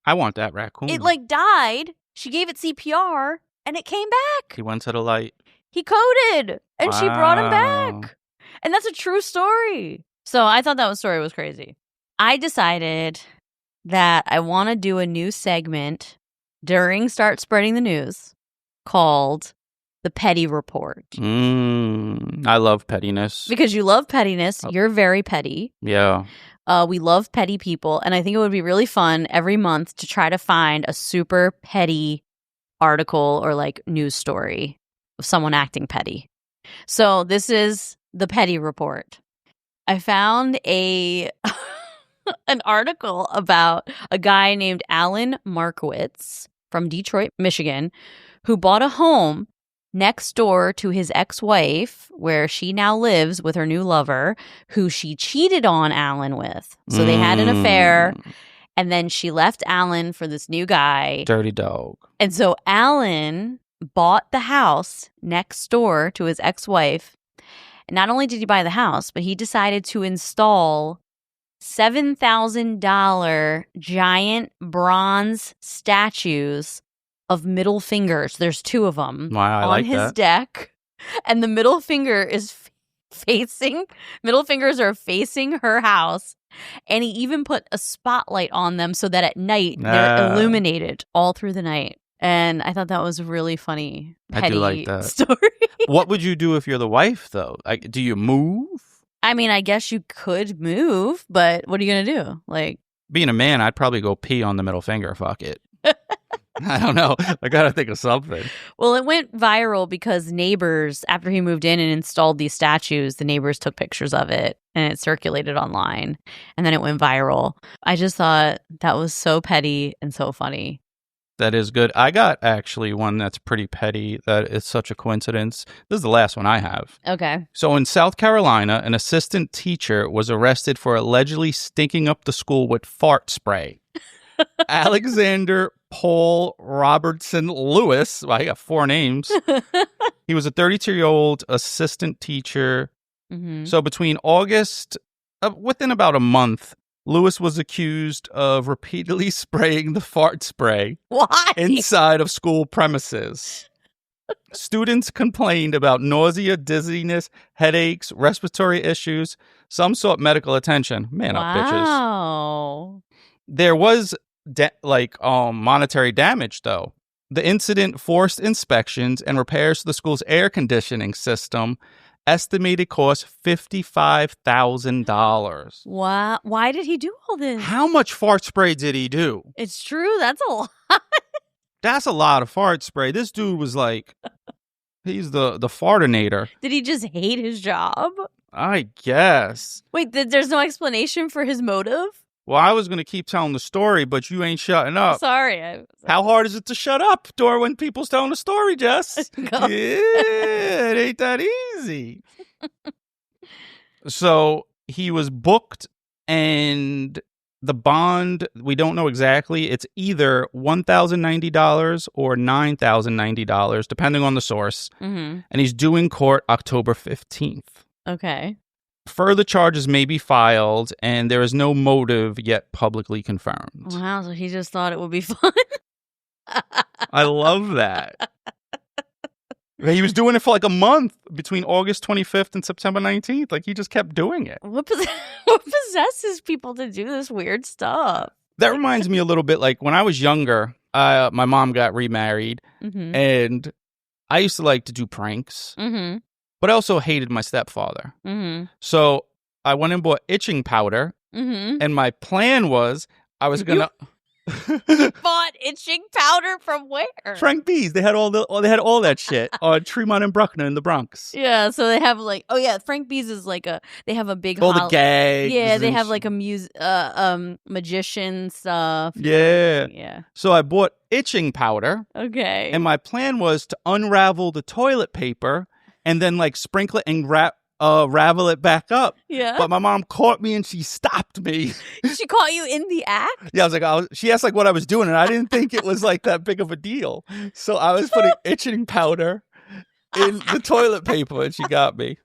I want that raccoon. It died. She gave it CPR and it came back. He went to the light. He coded and she brought him back. And that's a true story. So I thought that story was crazy. I decided that I want to do a new segment during Start Spreading the News called The Petty Report. I love pettiness. Because you love pettiness. You're very petty. Yeah. We love petty people. And I think it would be really fun every month to try to find a super petty article or news story of someone acting petty. So this is the Petty Report. I found an article about a guy named Alan Markowitz from Detroit, Michigan, who bought a home next door to his ex-wife, where she now lives with her new lover, who she cheated on Alan with. So they had an affair, And then she left Alan for this new guy. Dirty dog. And so Alan bought the house next door to his ex-wife. And not only did he buy the house, but he decided to install $7,000 giant bronze statues of middle fingers. There's 2 of them on his deck. And the middle finger is middle fingers are facing her house. And he even put a spotlight on them so that at night they're illuminated all through the night. And I thought that was a really funny, petty I do like that story. What would you do if you're the wife, though? Like, do you move? I mean, I guess you could move, but what are you going to do? Like, being a man, I'd probably go pee on the middle finger. Fuck it. I don't know. I got to think of something. Well, it went viral because neighbors, after he moved in and installed these statues, the neighbors took pictures of it and it circulated online. And then it went viral. I just thought that was so petty and so funny. That is good. I got actually one that's pretty petty that is such a coincidence. This is the last one I have. Okay. So in South Carolina, an assistant teacher was arrested for allegedly stinking up the school with fart spray. Alexander Paul Robertson Lewis. Well, he got 4 names. He was a 32-year-old assistant teacher. Mm-hmm. So between August, within about a month, Lewis was accused of repeatedly spraying the fart spray inside of school premises. Students complained about nausea, dizziness, headaches, respiratory issues. Some sought medical attention. Man up, bitches. Wow. There was monetary damage, though. The incident forced inspections and repairs to the school's air conditioning system. Estimated cost $55,000. Wow. Why did he do all this? How much fart spray did he do? It's true. That's a lot. That's a lot of fart spray. This dude was like, he's the fartinator. Did he just hate his job? I guess. Wait, there's no explanation for his motive? Well, I was going to keep telling the story, but you ain't shutting up. Sorry. How hard is it to shut up when people's telling a story, Jess? Yeah, it ain't that easy. So he was booked, and the bond, we don't know exactly. It's either $1,090 or $9,090, depending on the source. Mm-hmm. And he's due in court October 15th. Okay. Further charges may be filed, and there is no motive yet publicly confirmed. Wow, so he just thought it would be fun. I love that. He was doing it for like a month between August 25th and September 19th. Like, he just kept doing it. What possesses people to do this weird stuff? That reminds me a little bit, like, when I was younger, my mom got remarried, Mm-hmm. and I used to like to do pranks. Mm-hmm. But I also hated my stepfather. Mm-hmm. So I went and bought itching powder. Mm-hmm. And my plan was I was going to... Bought itching powder from where? Frank B's. They had all that shit on Tremont and Bruckner in the Bronx. Yeah, so they have like... Oh, yeah, Frank B's is like they have a big... All the gags. Yeah, they have like a magician stuff. Yeah. Yeah. So I bought itching powder. Okay. And my plan was to unravel the toilet paper and then like sprinkle it and ravel it back up. Yeah. But my mom caught me and she stopped me. She caught you in the act? Yeah, I was like, she asked like what I was doing, and I didn't think it was like that big of a deal. So I was putting itching powder in the toilet paper, and she got me.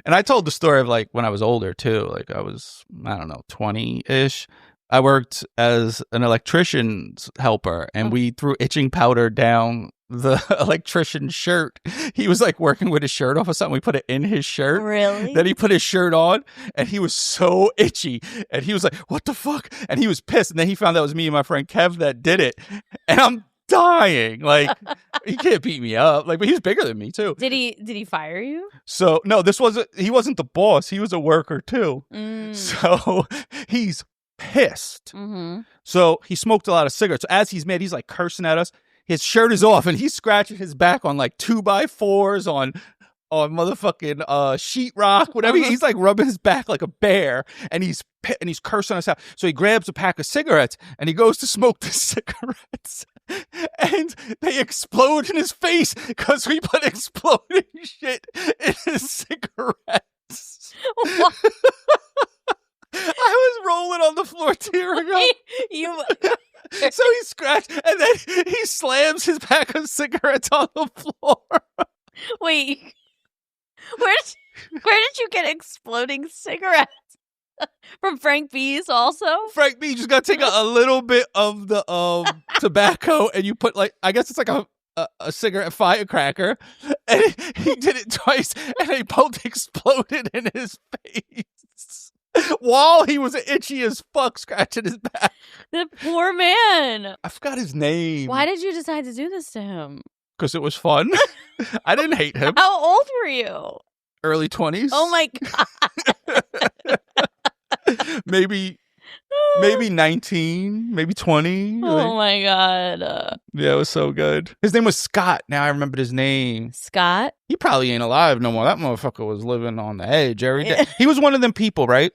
And I told the story of like when I was older too. Like I was, I don't know, 20-ish. I worked as an electrician's helper, and we threw itching powder down the electrician's shirt. He was like working with his shirt off or something. We put it in his shirt. Really? Then he put his shirt on, and he was so itchy, and he was like, "What the fuck?" And he was pissed. And then he found out it was me and my friend Kev that did it, and I'm dying. Like, he can't beat me up. Like, but he was bigger than me too. Did he fire you? So no, he wasn't the boss. He was a worker too. Mm. So he's pissed. Mm-hmm. So he smoked a lot of cigarettes. So as he's mad, he's like cursing at us. His shirt is off, and he's scratching his back on like 2x4s on motherfucking sheetrock, whatever. He's like rubbing his back like a bear, and he's cursing us out. So he grabs a pack of cigarettes and he goes to smoke the cigarettes, and they explode in his face because we put exploding shit in his cigarettes. What? I was rolling on the floor, tearing up. You So he scratched, and then he slams his pack of cigarettes on the floor. wait. Where did you get exploding cigarettes? From Frank B's also? Frank B, you just got to take a little bit of the tobacco, and you put, like, I guess it's like a cigarette firecracker, and he did it twice, and they both exploded in his face while he was itchy as fuck scratching his back. The poor man. I forgot his name. Why did you decide to do this to him? Because it was fun. I didn't hate him. How old were you? Early 20s. Oh my God. maybe 19, maybe 20. Oh my God. Yeah, it was so good. His name was Scott. Now I remembered his name. Scott? He probably ain't alive no more. That motherfucker was living on the edge every day. He was one of them people, right?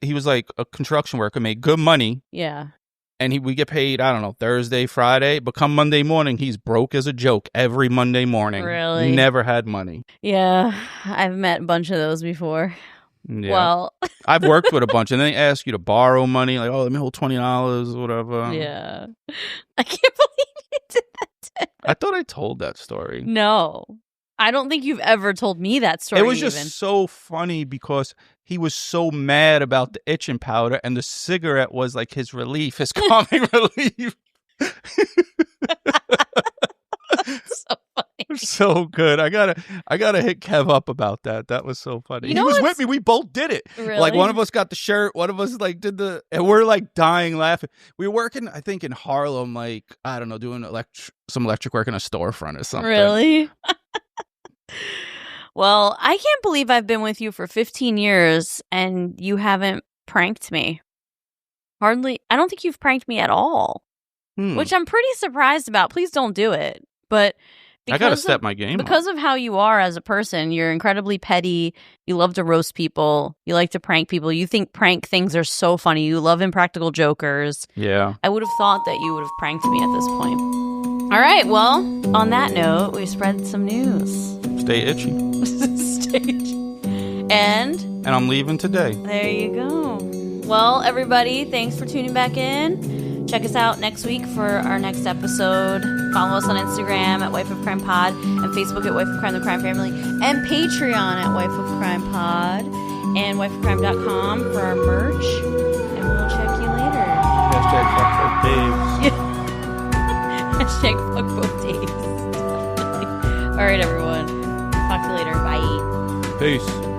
He was like a construction worker, made good money. Yeah. And we get paid, I don't know, Thursday, Friday. But come Monday morning, he's broke as a joke every Monday morning. Really? Never had money. Yeah. I've met a bunch of those before. Yeah. Well, I've worked with a bunch, and they ask you to borrow money, like, oh, let me hold $20 or whatever. yeah. I can't believe you did that to him. I thought I told that story. No. I don't think you've ever told me that story. It was just so funny because he was so mad about the itching powder, and the cigarette was like his relief, his calming relief. so funny. So good. I gotta hit Kev up about that. That was so funny. You know he was what's- with me. We both did it. Really? Like one of us got the shirt, one of us like did and we're like dying laughing. We were working, I think, in Harlem, like, I don't know, doing some electric work in a storefront or something. Really? Well, I can't believe I've been with you for 15 years and you haven't pranked me. Hardly. I don't think you've pranked me at all, which I'm pretty surprised about. Please don't do it. But I gotta step my game because up. of how you are as a person. You're incredibly petty. You love to roast people. You like to prank people. You think prank things are so funny. You love impractical jokers. Yeah. I would have thought that you would have pranked me at this point. All right. Well, on that note, we spread some news. Stay itchy. And I'm leaving today. there you go. Well, everybody, thanks for tuning back in. Check us out next week for our next episode. Follow us on Instagram at Wife of Crime Pod and Facebook at Wife of Crime, the Crime Family, and Patreon at Wife of Crime Pod and wifeofcrime.com for our merch. And we'll check you later. Hashtag fuck both days. Hashtag fuck both days. All right, everyone. Talk to you later. Bye. Peace.